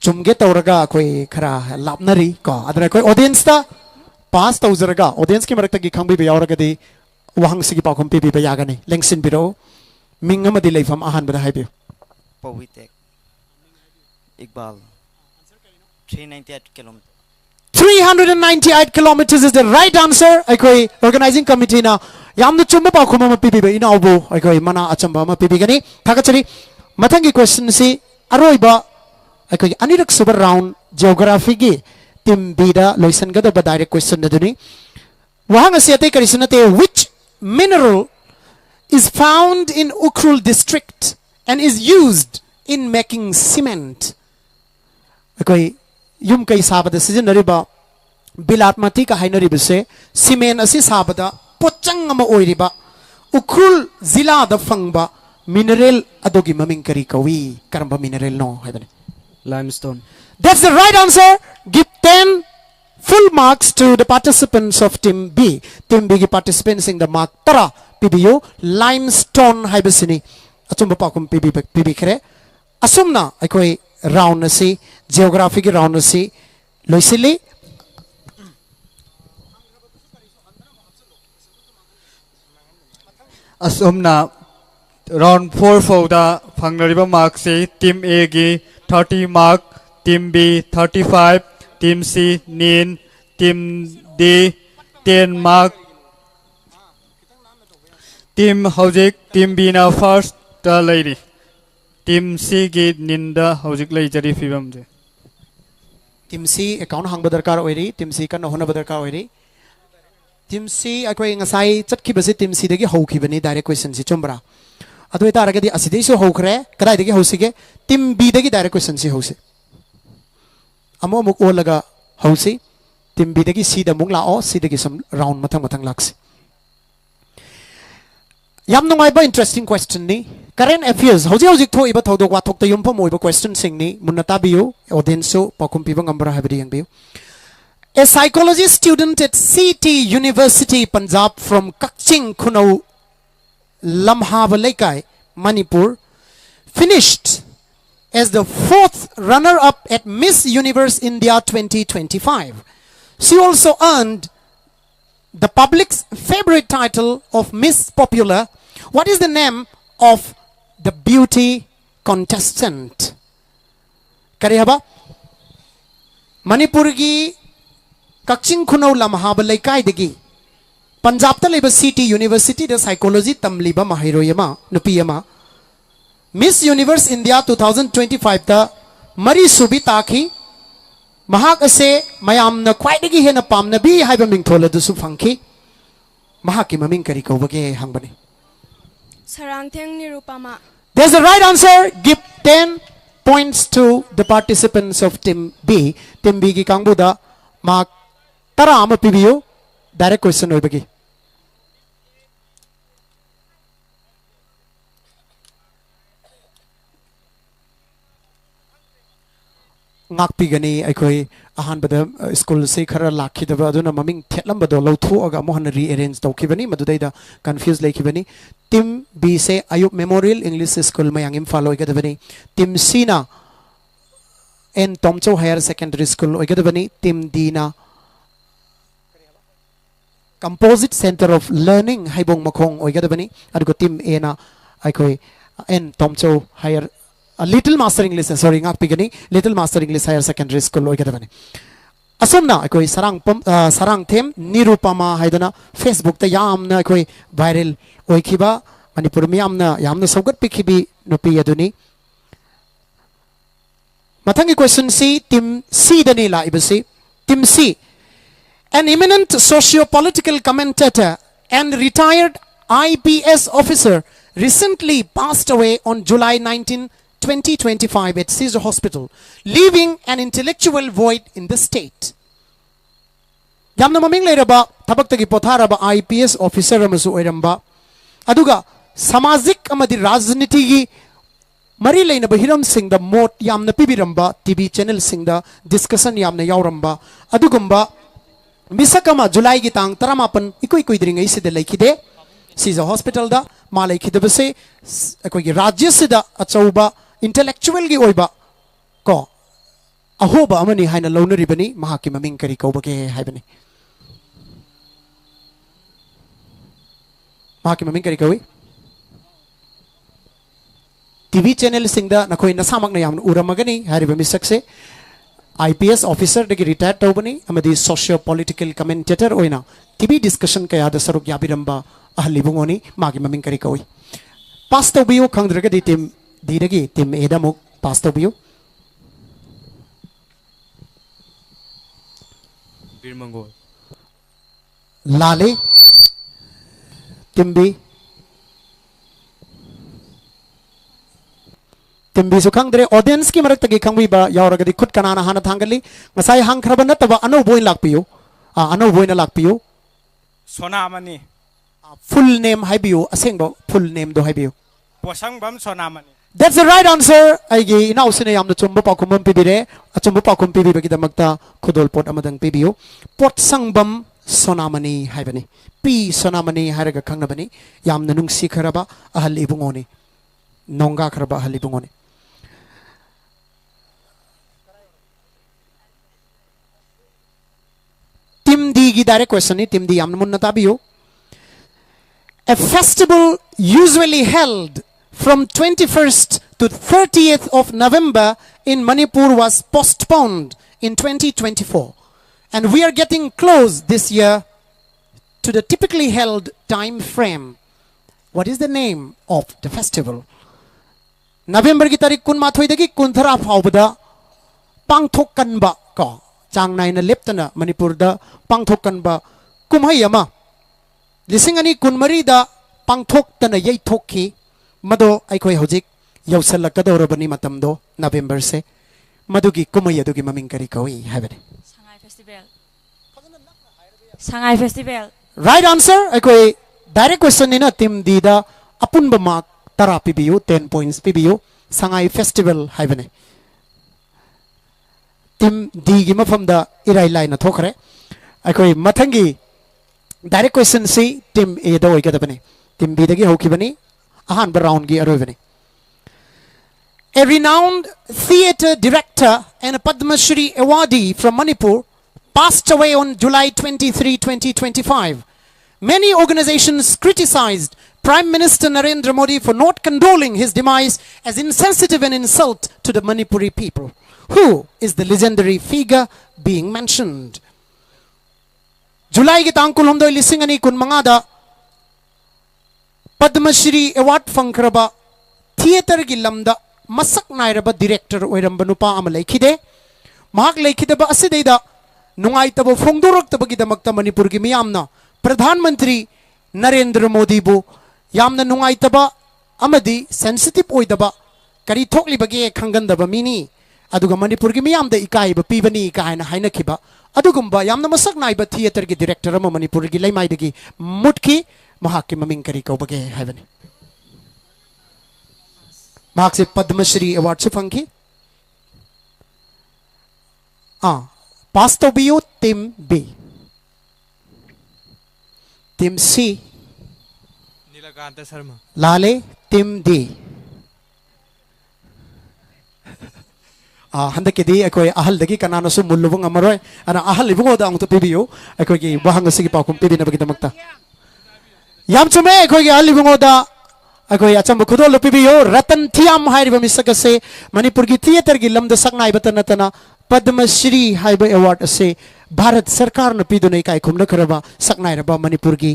Chumge tauraga koi khara lapnari ko adra koi audience ta pass tauzaraga audience ki marakta gi khangbi yauraga di wahang sigi pa khom pi bi yaga ni lengsin biro mingama di leifam ahan bada haibi Powitek Iqbal 398 km 398 kilometers is the right answer. Akoi organizing committee na yamna chumba pa khoma ma pibi ba ina obo akoi mana achamba ma pibi gani thakachari mathangi question si aroiba akoi anirak super round geography gi team B da loisan ga da direct question na duni wahang asiate karisinate which mineral is found in Ukhrul district and is used in making cement akoi yum kai sabada sijanariba bilatmati ka hainariba se cement asi sabada pochang ama oiriba Ukhrul zila da fangba mineral adogi maming kari kawi karamba mineral no haidani Limestone. that's the right answer. Give 10 full marks to the participants of team B. Team B ki participants in the mark tara PBU limestone haibasini achumba pa kum PB kre asumna akoi round asi geography ki round asi loisili asumna round 4 foda phangnariba mark se team A gi 30 mark team B 35 team C 9 team D 10 mark team hojik team B na first lady team C gi ninda hojik leijari fibam je team C account hang badarkar oiri team C kan hona badarkar oiri team C akoi ngasai chatki base team C dagi hauki bani direct question si chombra adoi ta ragadi asidei so haukre kadai dagi hausige team B dagi direct question si hause amo muk olaga hausi team B dagi C da mung lao C dagi some round mathang laksi yam nungai ba interesting question ni current affairs hojik tho iba thodok wa thok ta yum phom oiba question sing ni munata biu audience so pakum piba ngambra habri yang biu a psychology student at CT University Punjab from Kaching Kunau Lamhaba Laikai, Manipur, finished as the 4th runner-up at Miss Universe India 2025. She also earned the public's favorite title of Miss Popular. What is the name of the beauty contestant? Karihaba? Manipurgi Kakching Kunau Lamhaba Laikai Degi. Punjab ta leba City University the psychology tamliba mahiroyama nupiyama. Miss Universe India 2025 ta Mari Subi Taki Mahak ase mayam na khwaidagi hena pamna bi haiba mingthola du su phangki. Mahaki maming kari kaubage hangbani. Sarangtheng Nirupama. There's a right answer. Give 10 points to the participants of Team B. Team B ki kangbuda mark tara ama pibiyo. Direct question oibagi. Ngakpigani aikoi ahan bada school se khara lakhidaba aduna maming thetlam lawthu aga mohana rearrange tawkhibani madudai confused laikhibani. Team B se Ayub Memorial English School mayang imphal oigadabani. Team C na N Tomcho Higher Secondary School oigadabani. Team D na Composite Center of Learning haibong makhong oigadabani. Adugo Team A na aikoi N Tomcho Higher Little Master English, sorry, ngakpigani Little Master English Higher Secondary School oigadabani. Asomna aikoi sarang them Nirupama haidana Facebook ta yamna aikoi viral oikhiba Manipur mi yamna saugat pikhibi nupi aduni. Mathangi question C, Team C dani la ibasi. Team C, an eminent socio-political commentator and retired IPS officer recently passed away on July 19, 2025 at Caesar Hospital, leaving an intellectual void in the state. Yamna maming lairaba thabaktagi potharaba IPS officer amasu oiramba aduga samajik amadi rajniti gi mari lainaba hiram singda mot yamna pibiramba TV channel singda discussion yamna yauramba adugumba misakama July gi tang 18 ikoi dringai sida laikide Caesar Hospital da malai khidabase akoi gi rajya sida achauba intellectual gi oiba ko ahoba amani haina launaribani mahaki maming kari kaubage haibani. Mahaki maming kari kawi TV channel singda nakoi nasamak na yam uramagani hariba misakse IPS officer degi retired tawbani amadi socio political commentator oina TV discussion kaya da saruk yabiramba ahalibungoni magi maming kari kawi. Pass tawbiyo khangdraga di team Diragi Team A da muk pass tawbiyo. Birmangol. Lale Team B. Team B so khangdre audience ki marak tagi khangwi ba yauragadi khut kanana hana thangali ngasai hang khraban nataba ano boy lakpiyo ano boy na lakpiyo Sonamani. full name haibiyo asengbo full name do haibiyo. Posangbam Sonamani. That's the right answer. Aigi inaw sina yam na chumbo pakumam pibire achumbo pakum pibi bagi damakta khudol pot amadang pibiyo pot sangbam sonamani haibani P sonamani haraga khangnabani yam na nungsi kharaba ahal ibungoni nonga kharaba ahal ibungoni. Team D gi direct question ni Team D yam na munna tabiyo. A festival usually held from 21st to 30th of November in Manipur was postponed in 2024. And we are getting close this year to the typically held time frame. What is the name of the festival? November ki tarik kun mathoi dagi kunthara phawbada pangthokkan ba ko changnai na leptana Manipur da pangthokkan ba kumhai ama lisingani kunmari da pangthoktana yai thokki Mado aikoi hojik yausalakadorabani matamdo November se madugi kumay adugi maming kari kawi habani. Shanghai Festival. Shanghai Festival. Right answer aikoi direct question ni na Team D da apunba mark tara pibiyo 10 points pibiyo Shanghai Festival habani. Team D gi mafam da irai line na thokre aikoi mathangi direct question si Team A da oigadabani. Team B दगी होखिबनी अहानबा round गी अरोइबनी A renowned theatre director and a Padma Shri awardee from Manipur passed away on July 23, 2025. Many organizations criticized Prime Minister Narendra Modi for not condoling his demise as insensitive and insult to the Manipuri people. Who is the legendary figure being mentioned? July ki tang kulhomdoi lising ani kun mangada Padma Shri award fangkraba theatre gi lamda masak nairaba director oiramba nupa ama leikhide mahak leikhidaba asideida nungaitaba phongdorok tabagi damakta Manipur gi miyamna Pradhan Mantri Narendra Modi bu yamna nungaitaba amadi sensitive oidaba kari thokli bage khangandaba mini aduga Manipur gi miyamda ikaiba pibani kaina hainakhiba adugumba yamna masak naiba theatre gi director ama Manipur gi leimaidagi mutki mahak ki maming kari kaubage haibani mahak se Padma Shri award se fangki pasto biu team B team C Nilakanta Sharma. Lale team D handa ke di akoi ahal dagi kanano su mullubung amaroy ana ahal ibungo da ang to pibiyo akoi ki bahang sige pa kum pibi na bagita magta yam chume akoi ki ahal ibungo da akoi acham khudo lo pibiyo Ratan Thiam hairiba misakase Manipur gi theater gi lamda saknai batana tana Padma Shri haiba award ase Bharat Sarkar na pidu nei kai khumna kharaba saknai raba Manipur gi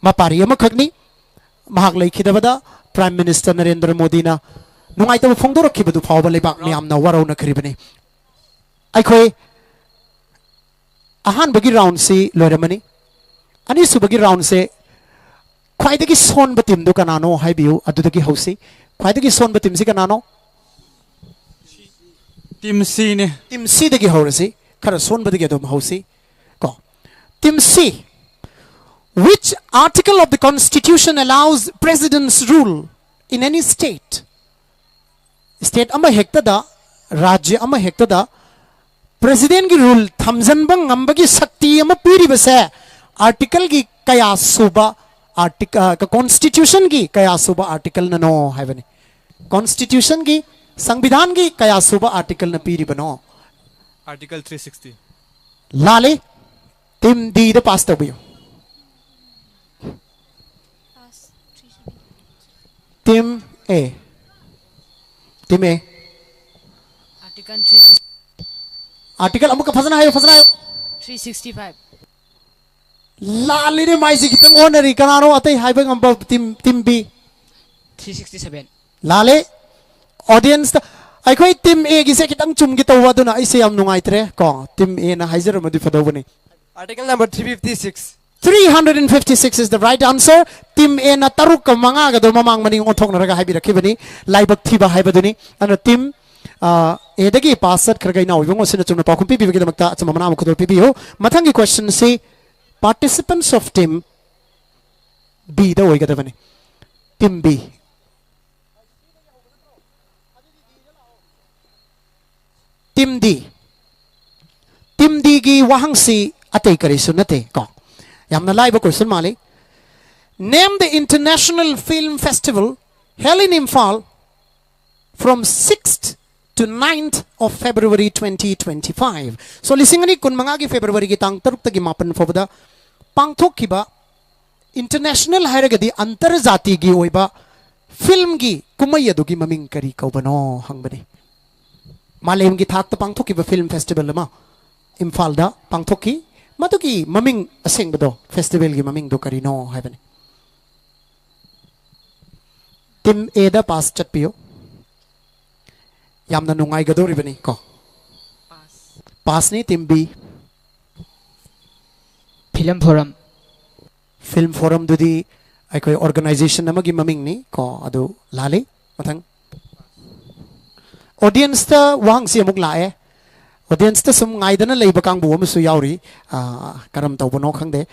mapari ama khakni mahak leikhidabada Prime Minister Narendra Modi na nungai tabu phongdorok khibadu phawba lebak miyamna warauna kharibani aikhoi ahan bagi round si loiramani ani subagi round se khwaidagi son batim du kanano haibiu adudagi hausi khwaidagi son batim si kanano Team C ne. Team C dagi horasi khara son badagi adum hausi ko Team C. Which article of the constitution allows president's rule in any state? State ama hekta da rajya ama hekta da president ki rule thamjanba ngambagi shakti ama piri base article ki kaya suba article constitution ki kaya suba article na no haivani constitution ki संविधान की कया सुबह article न पीरी बनो Article 360. लाले team D द pass तबियो team A Article 360, article अमुक फसना है 365. लाले ने माइसी कितंग ओनरी कनारो अतै हाइबंग अंब टीम बी 367. लाले audience aikhoi team A gi se kitang chum gi tawwa duna aise yam nungaitre ko team A na haizer madi fadawani Article number 356. 356 is the right answer team A na taruk ka manga ga do mamang mani ngothok na raga haibi rakhibani laibak thiba haibaduni ana team A dagi passat khargai na ubongo sina chumna pakhum pi bi gi damakta chama mana mukhdol pi bi ho mathangi question say participants of team B da oiga davani team B Team D. Team D gi wahang si atay kari sunate ko. Yam na live question mali. Name the International Film Festival held in Imphal from 6th to 9th of February 2025. So lisingani kun mga gi February gi tang taruk tagi mapan fobada pangthok kiba international hairagadi antarjati gi oiba film gi kumayadu gi maming kari kaubano hangbani. Malem gi thak ta pangthoki ba film festival ma Imphal da pangthoki matuki maming aseng bado festival gi maming do karino haibani Team A da pass chat piyo yamna nungai gadori bani ko pass ni Team B film forum dudi aikoi organization namagi maming ni ko adu lale mathang audience ta wang si amuk lae audience ta sum ngai dana leiba kang bu am su yauri karam taw bono khangde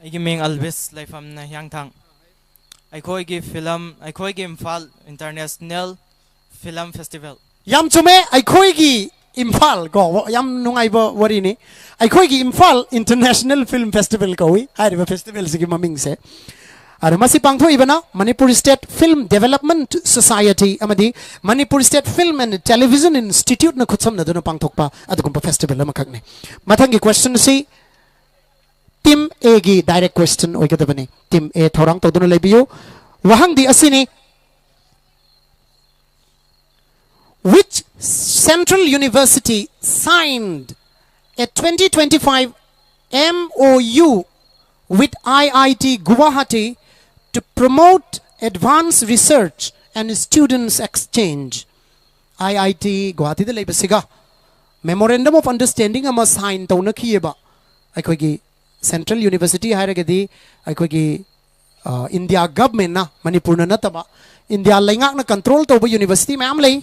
Aigi ming Alvis life am na yang thang. Aikhoi gi film, aikhoi gi Imphal International Film Festival. yam chume aikoi gi Imphal को यम नुंगाइब वरिनी अखोगी Imphal international film festival कौई हारिबा festival सिगी ममिंग से अरे मसी पांगथोइबना Manipur state film development society अमदी Manipur state film and television institute न खुत्समनदुना पांगथोकपा अदुगुंबा फेस्टिवल अमखकने मथंगी क्वेश्चन सी टीम ए गी डायरेक्ट क्वेश्चन ओइगदबनी टीम ए थोरांग तोदुना लेबियो वहांग दी असिनी which central university signed a 2025 MOU with IIT Guwahati to promote advanced research and students exchange IIT Guwahati de leibasiga memorandum of understanding ama sign tawna khiyeba aikogi central university hairagadi aikogi India government na Manipur na nataba India laingak na control toba university mayam lei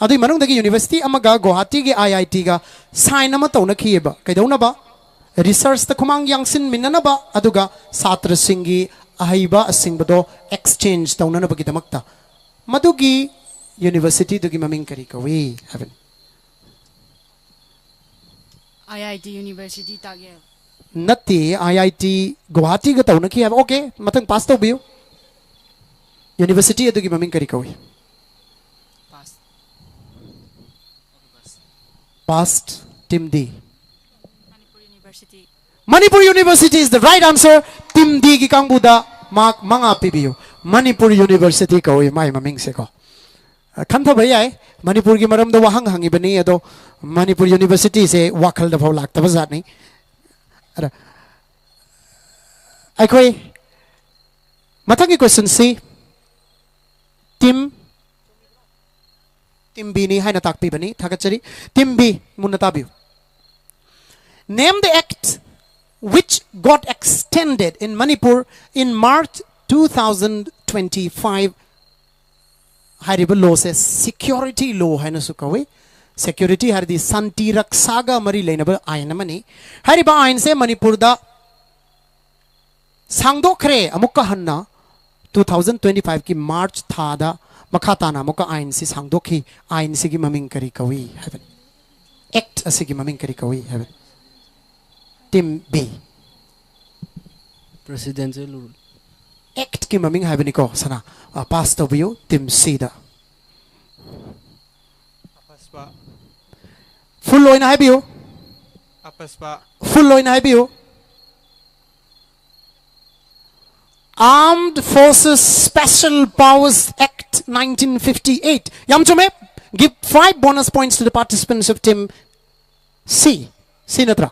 अदुई मनुंगदगी university अमगा गुवाहाटी के IIT गा sign अमा तौना खियेबा कैदौनबा research त खुमांग यांगसिन मिननबा अदुगा छात्र सिंगी अहैबा असिंगबदो exchange तौननबगी दमक्ता मदुगी university दुगी ममिंग करी कवी हेवन IIT University तागे नत्ती IIT गुवाहाटी गा तौना खियेबा ओके मतंग पास तो बियो यूनिवर्सिटी दुगी ममिंग करी कवी पास past Tim D Manipur University. Manipur University is the right answer. Tim D ki kangbuda mark manga pibiyo. Manipur University ko mai maming se ko. Khantha bhai ai Manipur ki maram do wahang hangi bani ado Manipur University se wakhal da phau lakta bazat ni. Ara ai koi mathangi question si Tim B ni hai na takpi bani thakachari Tim B munatabiyo. Name the act which got extended in Manipur in March 2025. Hariba law says security law hai na sukawe. Security hardi santi raksaga mari lainaba aina mani. Hariba ain se Manipur da sangdokre amukka hanna 2025 ki March thada makhatana amukka ain si sangdokhi ain si gi maming kari kawi heaven. Act asigi maming kari kawi heaven. Tim B. Presidential rule. Act ki maming hai bani ko sana pass to view Tim C da. Apaspa. Full loin hai bio. Apaspa. Full loin hai bio. Armed Forces Special Powers Act 1958. Yamchume give 5 bonus points to the participants of Tim C. Sinatra.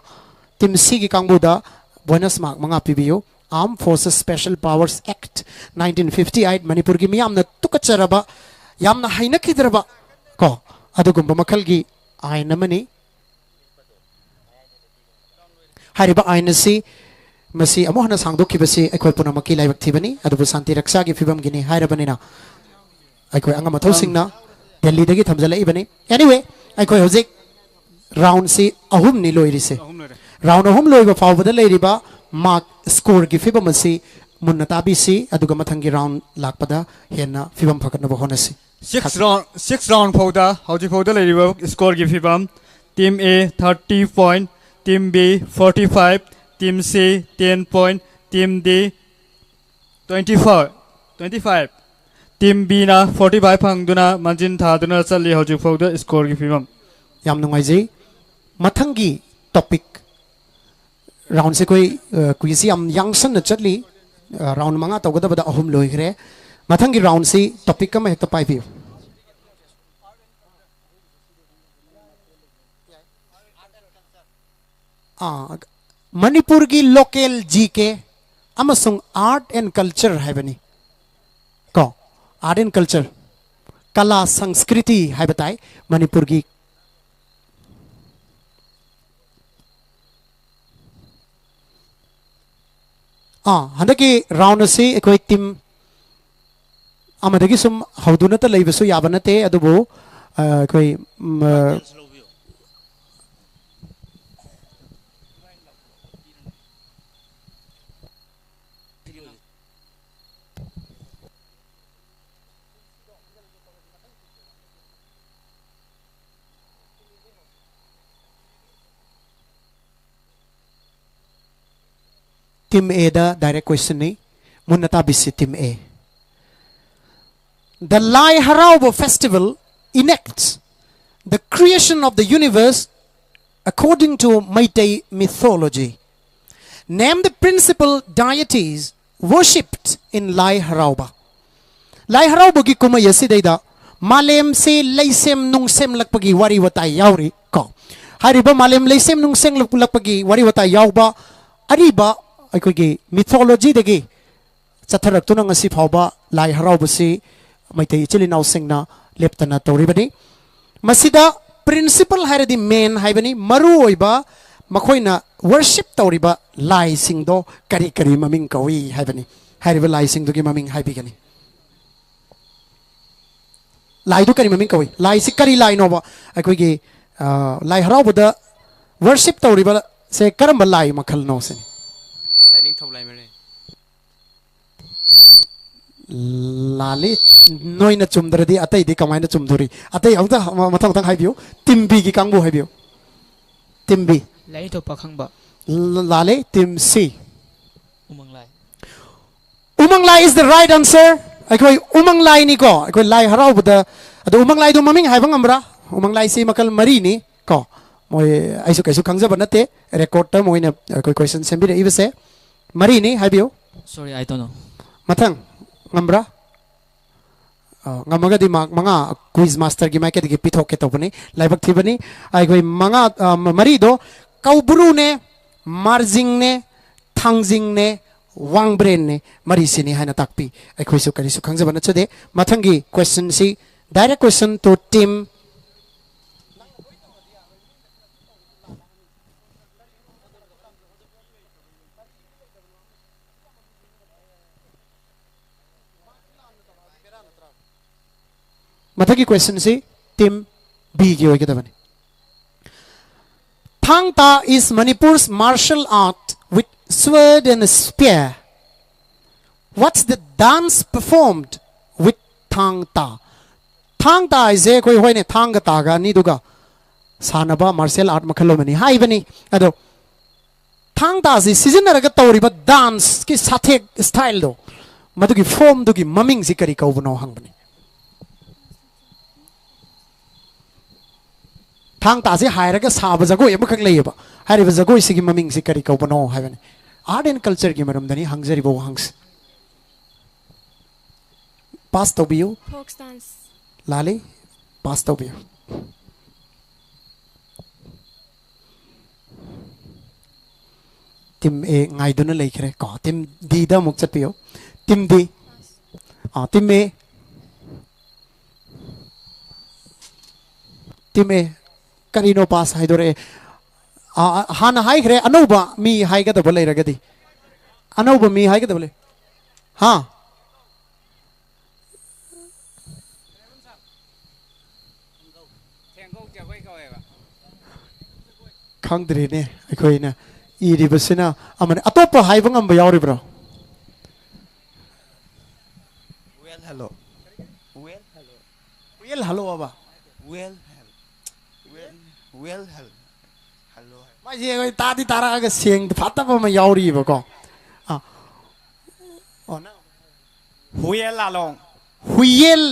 Tim C ki kangbuda bonus mark mga PBO Armed Forces Special Powers Act 1958 Manipur gi miyam na tukacharaba yamna hainakidraba ko adugumba makal gi aina mani hariba aina si masi amo hana sangdokki basi aikoi punamaki laibak thibani adubu santi raksa gi fibam gini hairabani na aikoi anga mathau singna Delhi dagi thamjala ibani anyway aikoi hojik round si ahum ni loiri se round ahum loiba fawbada leiriba mark score gi fibam asi munnatabi si aduga mathangi round lakpada henna fibam phakatna honasi six round fawda hauji fawda leiriba score gi fibam team A 30 point team B 45 team C 10 point team D 25 team B na 45 phangduna manjin thaduna chali hauji fawda score gi fibam yam nungaijai mathangi topic round se koi quiz yam yangsan na chatli round manga tawgada bada ahum loigre mathangi round se topic kama hekta pai piu Manipur gi local GK amasung art and culture haibani ko art and culture kala sanskriti haibatai Manipur gi handaki round asi ekoi team amadagi sum haudunata leibasu yabanate adubu ekoi Team A da direct question ni. Munata bisi Team A. The Lai Harauba festival enacts the creation of the universe according to Meitei mythology. Name the principal deities worshipped in Lai Harauba. Lai Harauba gi kuma yasidaida malem se leisem nung sem lakpagi wari watai yauri ko. Hariba malem leisem nung sem lakpagi wari watai yauba ariba aikogi mythology degi chatharak tuna ngasi phauba Lai Harauba si Meitei chilinaw singna leptana toribani. Masida principal hairadi main haibani maru oiba makoina worship tauriba lai singdo kari kari maming kawi haibani hairiba lai singdo gi maming haibigani lai du kari maming kawi lai si kari lai no ba akoi gi lai harau da worship tauriba se karamba lai makhal no se Lightning thau lai mere. lali noina chumdradi atai di kamaina chumduri atai auta mathang mathang haibiu timbi gi kangbu haibiu timbi Lai to pakhang ba. lale tim C Umang lai. Umang Lai is the right answer. Akoi Umang Lai ni ko. Akoi Lai Harau buda. Ado Umang Lai do maming hai bang amra. Umang Lai si makal mari ni ko. Moi aisu kaisu kangja banate record ta moi na akoi question sembi re ibase. Mari ni hai bio. Sorry, I don't know. Matang ngamra. Ngamaga di mga quiz master gi mai ke di pithok ke to bani. Laibak thi bani. Akoi mga mari do kaubru ne marjing ne thangjing ne wangbren ne mari sini hana takpi akhoi su kari su khangja bana chode mathangi question si direct question to team mathangi question si team B gi hoigedabani. Thang Ta is Manipur's martial art with sword and a spear. What's the dance performed with Thang Ta? Thang Ta is a koi hoine thang ta ga ni duga sanaba martial art makhalo mani hai bani ado Thang Ta si season raga tawri ba dance ki sathe style do madu ki form do ki maming si kari kau bano hang bani Thang Ta si hai raga saba jagoi amakak leiba hari ba jagoi si ki maming si kari kau bano hai bani art and culture ki maram dani hangzari bo hangs pass to biu Folk dance. lali pass to biu tim A ngai duna leikhre ko tim D da muk chat piu tim D tim A tim A karino pass hai dore hana hai khre anauba mi hai ga da bolai ragadi anauba mi hai ga da bolai ha khangdre ne akhoi na iri basina amane atopa hai bangam ba yauri bro Well, hello. Well, hello. well hello aba Well, hello. Well, hello. Hello. ma je goi ta di tara ga seng phata ba ma yauri ba ko ona Huyel lalong. huyel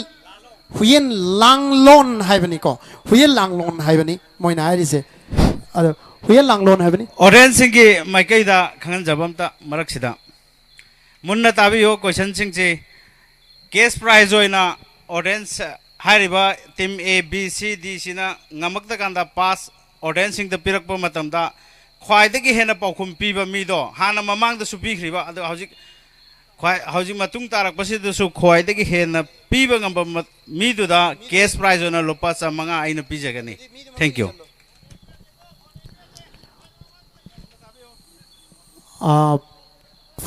huyen langlon hai bani ko huyel langlon hai bani moina hai se ado huyel langlon hai bani Audience singi maikai da khangan jabam ta marak sida munna tabi yo question sing che case prize oina audience hairiba team A B C D sina ngamak da kanda pass audience sing da pirak pa matam da khwai da gi hena paukhum pi ba mi do hana mamang da su pi khriba ado hojik khwai hojik matung tarak pasi da su khwai da gi hena pi ba ngam mi du da case prize oina lopa sa manga aina pi jagani thank you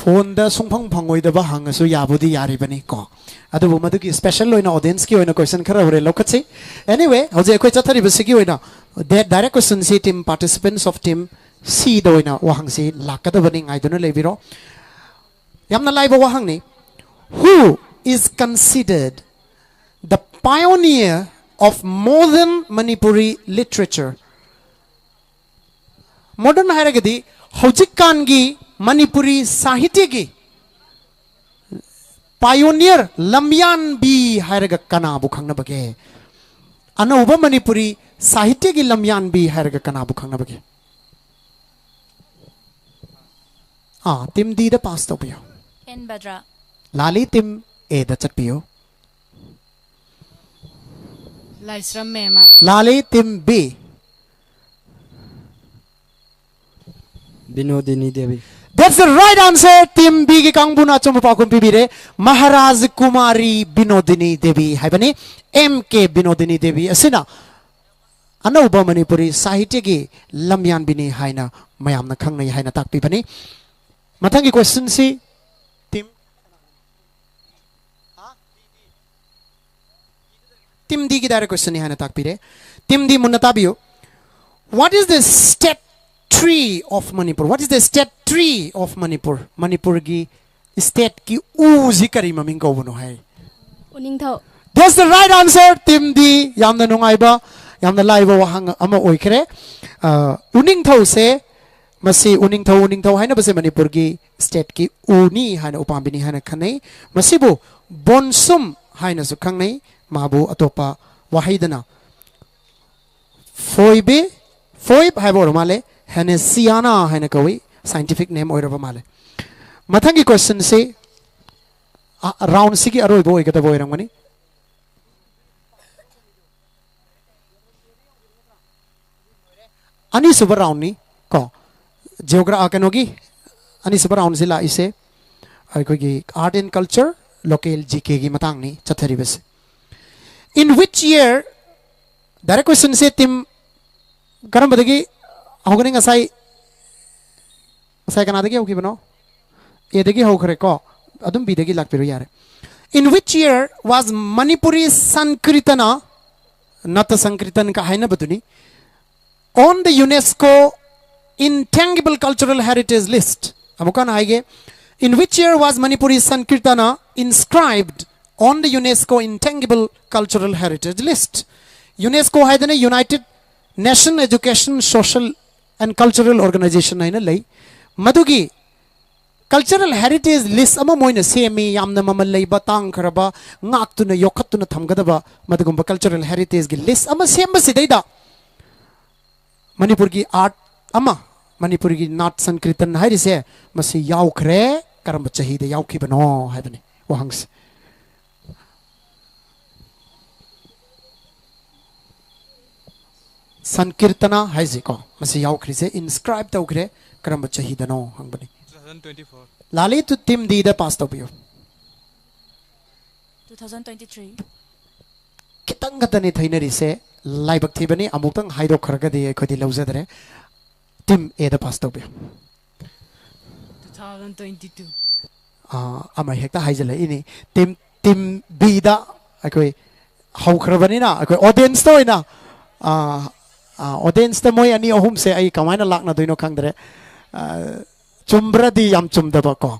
phone da sungphang phangoi da ba hangasu yabudi yari bani ko adu madu ki special loina audience ki oina question khara hore lokhatsi anyway hoje khoi chathari basigi oina that direct question si team participants of team C da oina wahang si lakada bani ngai dona lebiro yamna laiba wahang ni who is considered the pioneer of modern Manipuri literature modern hairagadi hojikkan gi Manipuri Sahitya gi pioneer lamyan bi hairaga kanabu khangna bage anauba Manipuri Sahitya gi lamyan bi hairaga kanabu khangna bage tim D da pass to piyo N. Badra. lali tim A da chat piyo Laisram Mema. lali tim B Binodini Devi. That's the right answer. Team B ki kangbuna chum pa kum pibire Maharaj Kumari Binodini Devi haibani MK Binodini Devi asina anauba Manipuri Sahitya gi lamyan bini haina mayamna khangnai haina takpi bani mathangi question si team D ki direct question ni haina takpire team D munna tabiyo what is the state tree of Manipur? What is the state tree of Manipur? Manipur ki state ki uzi kari maming ko bono hai. Uningthau. That's the right answer. Team D yamna nungai ba yamna lai ba wahang ama oikre. Uningthau se masi uningthau hai na base Manipur ki state ki uni hai na upambini hai na khanai. Masi bu bonsum hai na su khanai mabu atopa wahidana. Foib hai bo male. Hanesiana haina kawi scientific name oiraba male mathangi question se round sigi aroi boy gata boy rangmani ani super round ni ko geography akanogi ani super round sila ise ai ko gi art and culture local gk gi matang ni chathari bes in which year direct question se tim karam badagi Hogani ngasai kana dagi hoki bano e dagi hokre ko adum bi dagi lakpiru yare in which year was Manipuri Sankirtana Nata Sankirtan ka haina batuni on the UNESCO Intangible Cultural Heritage List amukan haige in which year was Manipuri Sankirtana inscribed on the UNESCO Intangible Cultural Heritage List UNESCO haidane United Nation Education Social and Cultural Organization naina lei madugi cultural heritage list ama moina semi yamna mamal lei batang kharaba ngaktuna yokhatuna thamgadaba madugumba cultural heritage gi list ama semba sidaida Manipur gi art ama Manipur gi nat sankirtan hairise masi yaukhre karamba chahi de yaukhi bano haibani wahangs Sankirtana haise ko masi yaukri se inscribe taukre karamba chahi dano hangbani 2024. lali to team D da pass to piyo 2023. kitang gatani thainari se laibak thibani amutang haido kharga de khodi laujadre team A da pass to piyo 2022. ama hekta haijala ini team B da akoi haukrabani na akoi audience to ina audience ta moi ani ahum se ai kamaina lakna doino khangdre chumbradi yam chumdaba ko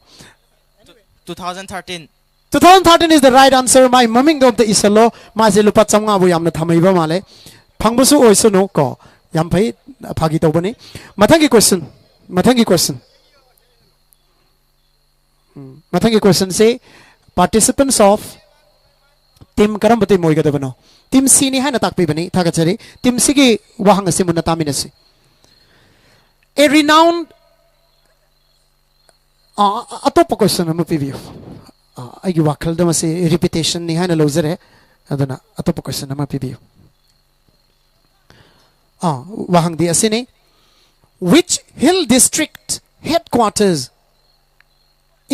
2013. 2013 is the right answer my mumming of the isalo ma se lupa chamnga bu yamna thamaiba male phangbusu oisunu ko yam phai phagi tobani mathangi question mathangi question say participants of team karambati moiga dabano team C ni hana takpi bani thagachari team C gi wahang simuna taminasi a renowned atopa question ama pivio ai gi wakhal dama se repetition ni hana lozare adana atopa question ama pivio wahang di asini which hill district headquarters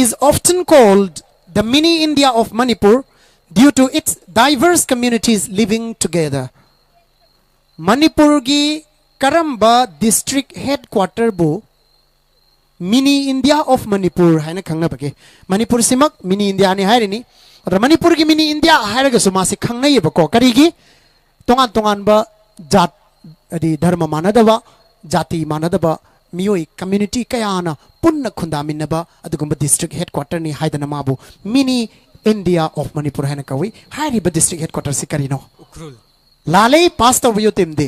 is often called the mini India of Manipur due to its diverse communities living together. Manipur gi karamba district headquarter bu mini India of Manipur haina khangna bage Manipur simak mini India ni hairini ra Manipur gi mini India hairaga sumasi khangnai ba ko kari gi tongan ba jat adi dharma manadaba jati manadaba miyoi community kayana punna khundaminaba adugumba district headquarter ni haidana mabu mini India of Manipur haina kawi hairiba district headquarters si karino Ukrul. lalei pass to you team de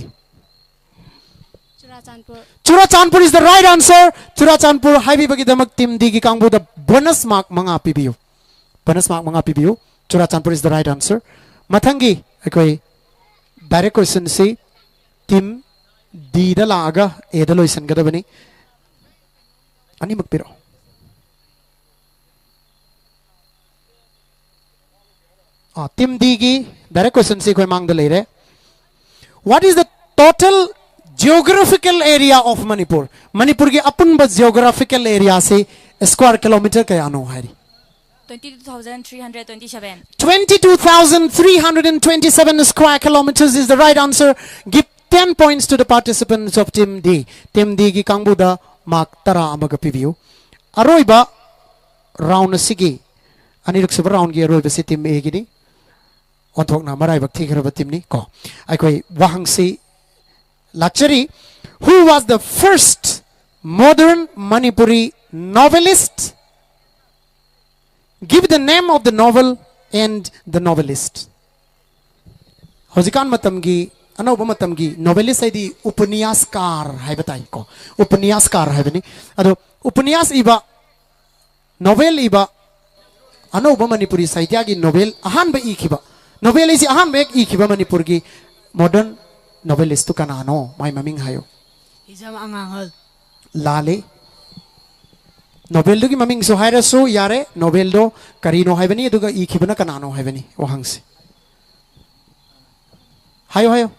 Churachandpur. Churachandpur is the right answer. Churachandpur haibi bagi damak team D gi kangbu da bonus mark manga pibiu. Bonus mark manga pibiu. Churachandpur is the right answer. Mathangi akoi direct question si team D da laga A da loisan gada bani. Ani magpiro. Team D gi direct question si koi mang da leire. What is the total geographical area of Manipur? Manipur ki apun bas geographical area se square kilometer kaya ano hai? 22,327. 22,327 square kilometers is the right answer. Give 10 points to the participants of Team D. Team D ki kangbuda mark tara amaga pibiu. Aroiba round sige. Ani ruksa round ki aroiba si Team A gini. Ontok na maray bak thikar ba team ni ko. Ay koi wahang si Lachari, who was the first modern Manipuri novelist? Give the name of the novel and the novelist. Hojikan matamgi, ano ba matamgi, novelist ay di upaniyaskar hay batay ko. Upaniyaskar hay bani. Ado upaniyas iba, novel iba, ano ba Manipuri sahitya gi novel ahan ba ikiba? Novel isi ahan ba ikiba Manipur gi modern novelist tu kanano may maming hayo. Isam Angangal. Lale. Novel do ki maming so hayra so yare novel do karino hay bani duga ikibana kanano hay bani wahang se. Hayo.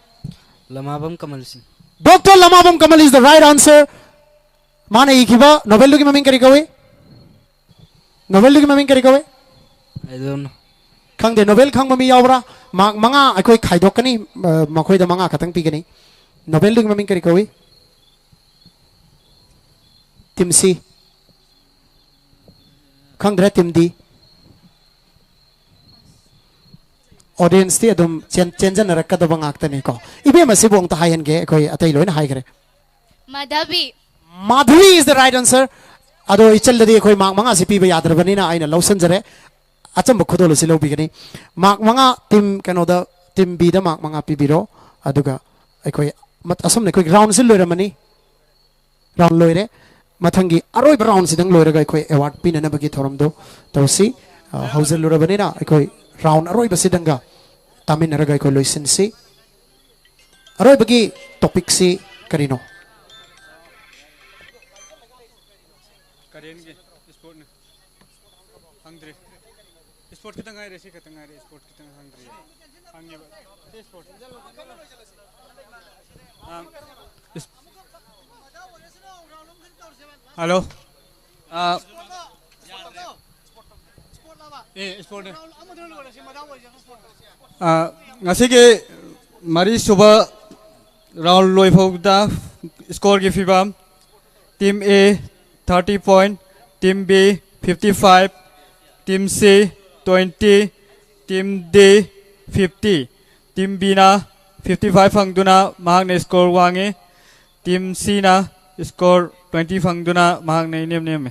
Lamabam Kamal Singh. Dr. Lamabam Kamal is the right answer. Mana ikiba novel do ki maming kari kawe? Novel do ki maming kari kawe? I don't know. Kang de novel kang mami yawra mga akoy khaidok kani makoy da mga katang pi kani novel do ki maming kari kawe? Team C. Kang dra Team D. Audience ti adum chen na rakka da bangak tani ko. Ibe masibong ta hayan ge akoy atay loy na hay gare. Madhavi. Madhuri is the right answer. Ado ichal dadi akoy mga si piba yadra bani na ay na lawsan jare. Acham bakhodolo si lawbi gani. Mga team kanoda team B da mga pibiro aduga akoy mat asam na akoy round sil loy ramani. Round loy re. Mathangi aroy round sidang loy ra akoy award pin na bagi thoram do. Tawsi hauzel lura bani na akoy round aroy basidang ga tamin na ra akoy loisin si. Aroy bagi topic si karino. Sport kita ngai resi kita ngai sport kita hungry. Hungry ba? Sport. Hello. Sport. Ngasi ke mari suba round loi phokda score ke fibam. Team A 30 point, Team B 55, Team C 20, Team D 50, Team B na 55 fangduna mahang na score wangi, Team C na score 20 fangduna mahang na nem.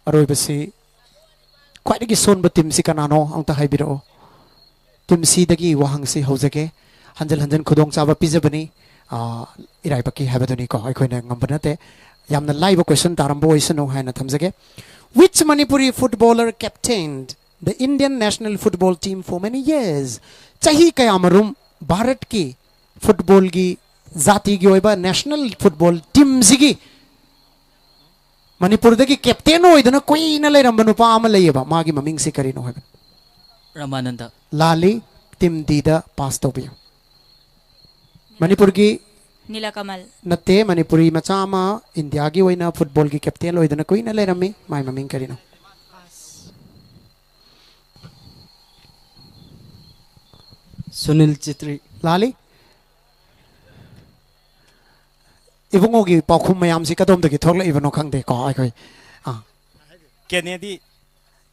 Aroy basi quite a son but Team C kanano ang tahay biro. Team C dagi wahang si hozake hanjal kudong chaba pizabani irai paki habaduni ko ay koina ngambanate yamna live question tarambo isano haina thamjage. Which Manipuri footballer captained the Indian national football team for many years? Chahi kaya marum Bharat ki football gi zati gi oiba national football team sigi Manipur dagi captain oidana koi na lay rambanu pa ama layeba magi maming si karino haban. Ramananda. Lali Team D da pass to biyo. Manipur ki Nila Kamal. nate Manipuri machama India gi waina football ki captain oidana koi na lay rami mai maming karino. Sunil Chitri. Lali ibungogi paukhum mayam si kadom dagi thokla ibano khangde ko ai koi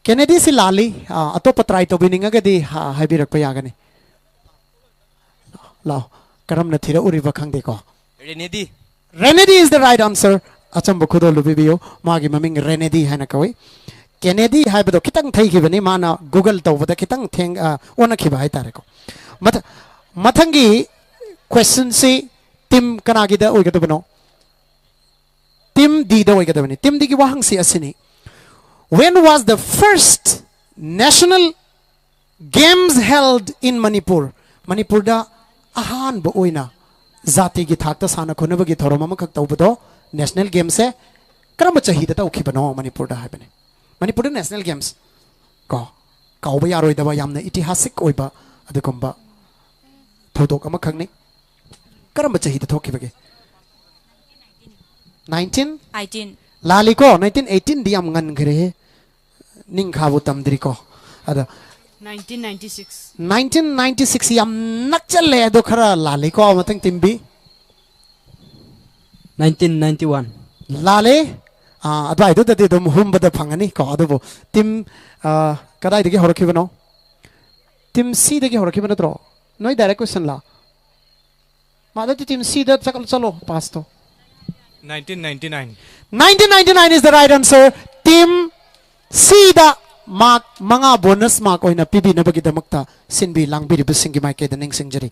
Kennedy si Lali atopa try to bininga gadi haibirak pa yagani lao karam na thira uriba khangde ko Renedy is the right answer अचंब खुदो लुबिबियो मागी ममिंग रेनेडी है ना कवई Kennedy है बदो कितंग थई की बनी माना Google तो बदा कितंग थेंग ओना की भाई तारे को मथंगी क्वेश्चन से टीम कनागी दा ओइगा तो बनो टीम डी दा ओइगा तो बनी टीम डी की वाहंग सी असनी when was the first national games held in Manipur Manipur da ahan bo oina zati gi thakta sana khonaba gi thoroma ma khak tawbado national games se karama chahi da tawki bano Manipur da habane Manipur da national games ko kawba yaroi da ba yamna itihasik oiba adukomba thodok ama khakni karama chahi da thoki bage 19 lali ko 1918 di am ngan gre ning khabu tamdri ko ada 1996 yam nakchale do khara lali ko matang timbi 1991 lale adai do de dum hum bada phangani ko adu tim kadai de horaki bano tim c de horaki bano tro noi direct question la mada tim c da chakal chalo pass to 1999 1999 is the right answer. Team C da mark mga bonus mark oina pibi na bagi damakta sinbi lang biri bisingi mai ke daning singjari.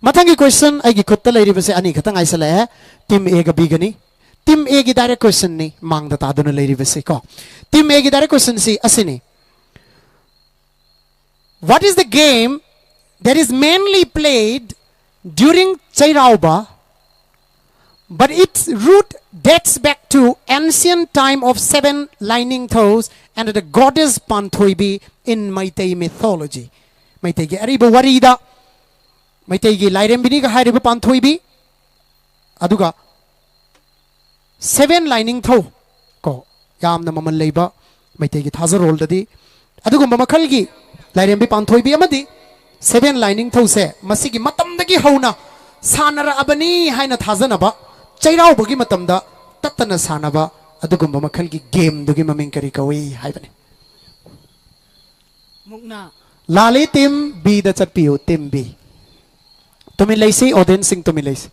Mathangi question ay gi khutta lai ribase ani khatang ai sala hai team A ga B gani. Team A gi direct question ni mang da ta dona lai ribase ko. Team A gi direct question si asini. What is the game that is mainly played during Chairauba? But its root dates back to ancient time of 7 lining toes and the goddess Panthoibi in Meitei mythology. Meitei gi ariba warida Meitei gi lairembini ga hairiba Panthoibi aduga 7 lining toe ko yamna mamal leiba Meitei gi thaza role dadi aduga mamakal gi lairembi Panthoibi amadi 7 lining toe se masigi matam dagi hauna sanara abani haina thajanaba Chairau bagi matam da tatana sanaba adugumba makhal gi game dugi maming kari kawi haibane Mukna. lale team B da chatpiu team B tumi laisi audience sing tumi laisi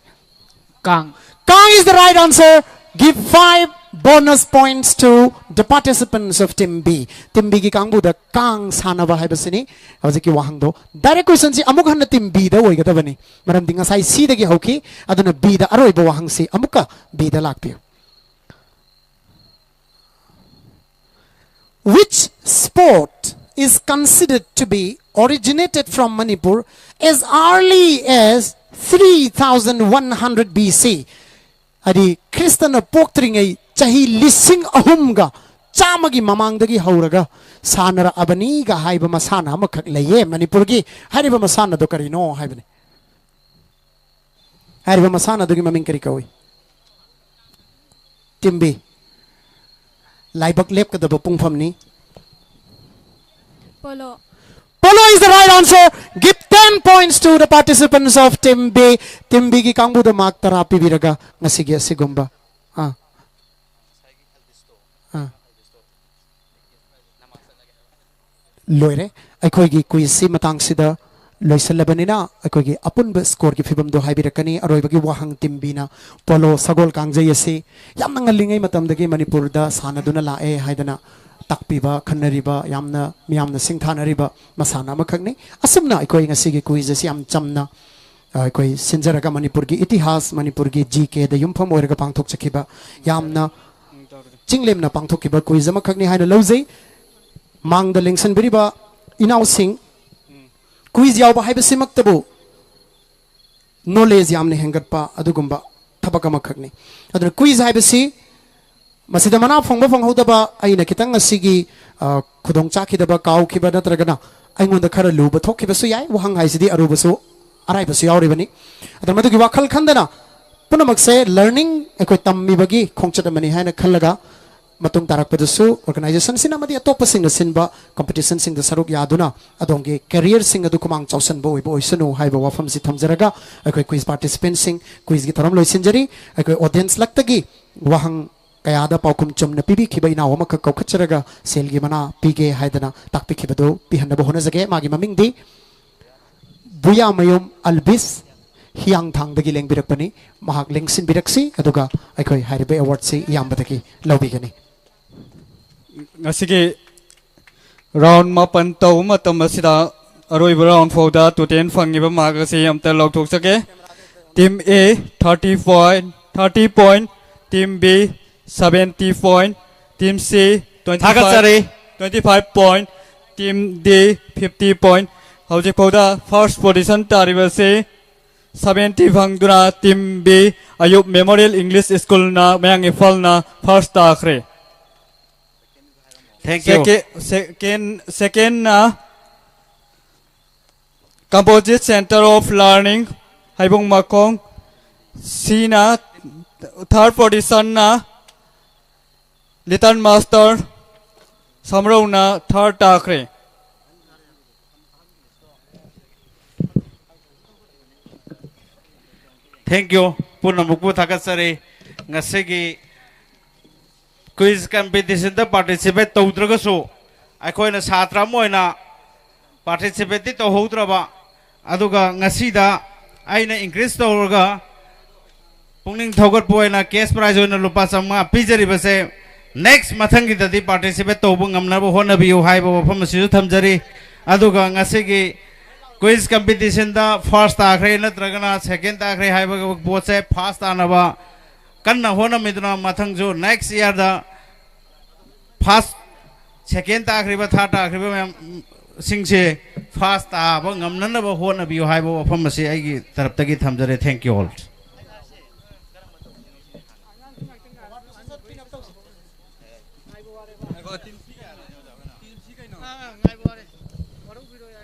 Kang Kang is the right answer. Give 5 bonus points to the participants of team B. Team B ki kang bu da kang sanaba haibasini awji ki wahang do direct question si amuk han team B da oi gata bani maram dinga sai C da gi hoki aduna B da aroi bo wahang si amuka B da lakpiu Which sport is considered to be originated from Manipur as early as 3100 BC adi kristana poktringai chahi lising ahumga chamagi mamangdagi hauraga sanara abani ga haiba masana amakhak leye Manipur gi hariba masana do karino haibane hariba masana do gi maming kari kawi timbi laibak lep ka da pungpham ni Polo. Polo is the right answer. Give 10 points to the participants of Team B. Team B ki kangbu da mark tarapi biraga ngasigi asigumba. Loire. Aikoi gi quiz si matang sida loisalabani na aikoi gi apunba score ki fibam do haibirakani aroi bagi wahang Team B na polo sagol kangjai ase yamna ngalingai matam dagi Manipur da sanaduna lae haidana takpiba khanariba yamna miyamna singthanariba masana makhakni asumna ikoi ngasi gi quiz asi am chamna ikoi sinjaraga Manipur gi itihas Manipur gi GK da yumpham oiraga pangthok chakhiba yamna chinglemna pangthok kiba quiz makhakni haina lojai mangda lengsan beriba inaw sing quiz yawba haiba simaktabu knowledge yamne hengatpa adugumba thabaka makhakni aduna quiz haiba si masida mana phongba phonghudaba aina kitang asigi khudong chakhidaba kaw khiba natragana aingonda khara luba thokhiba su yai wahang haisidi aruba su arai basu yauribani adar madu gi wakhal khandana punamak se learning ekoi tammi bagi khongchata mani haina khallaga matung tarak padasu organization sina madi atop sing sinba competition sing da saruk yaduna adonge career sing adu kumang chausan bo ibo isanu haiba wafam si thamjaraga ekoi quiz participant sing quiz gi thoram loisinjari ekoi audience laktagi wahang kayada paukum chumna pibi khibai na homa ka kaukacharaga selgi mana pige haidana takpi khibado pihanna bo hona jage magi maming di buya mayum albis हियांगथांगदगी लेंबिरकपनि महाक लेंसिनबिरक्सी अदुगा अखोई हाइरिबे award से यामबदगी लौबिगनी ngasi round mapan tau matam asida aroi round foda to 10 fangi ba magasi amta log thok sake team A 30 point team B 70 point team C 25 point team D 50 point hojik foda first position taribase 70 phangduna team B Ayub Memorial English School na mayang ifal na first takhre. Thank you. Second Composite Center of Learning Haibong Makong Sina third position na Little Master Samro na third takre. Thank you. Puna mukpu thakat sare ngasegi quiz competition da participate tawdragasu aikoina satra moina participate to hodraba aduga ngasida aina increase tawraga pungning thogat poina cash prize oina lupa chamma pijari base next mathangi dadi participate to bungamna bo honabiu haiba wafam sisu thamjari aduga ngasigi quiz competition da first takhre natragana second takhre haiba bose first anaba kanna hona miduna mathang jo next year da first second takhre ba third takhre ba singse first ta ba ngamnana ba hona biu haiba wafam se aigi tarap tagi thamjare. Thank you all.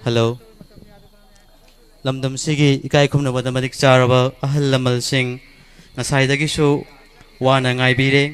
Hello. Lamdam sigi ikai khumna bada madik charaba ahal lamal sing ngasai dagi su wana ngai bire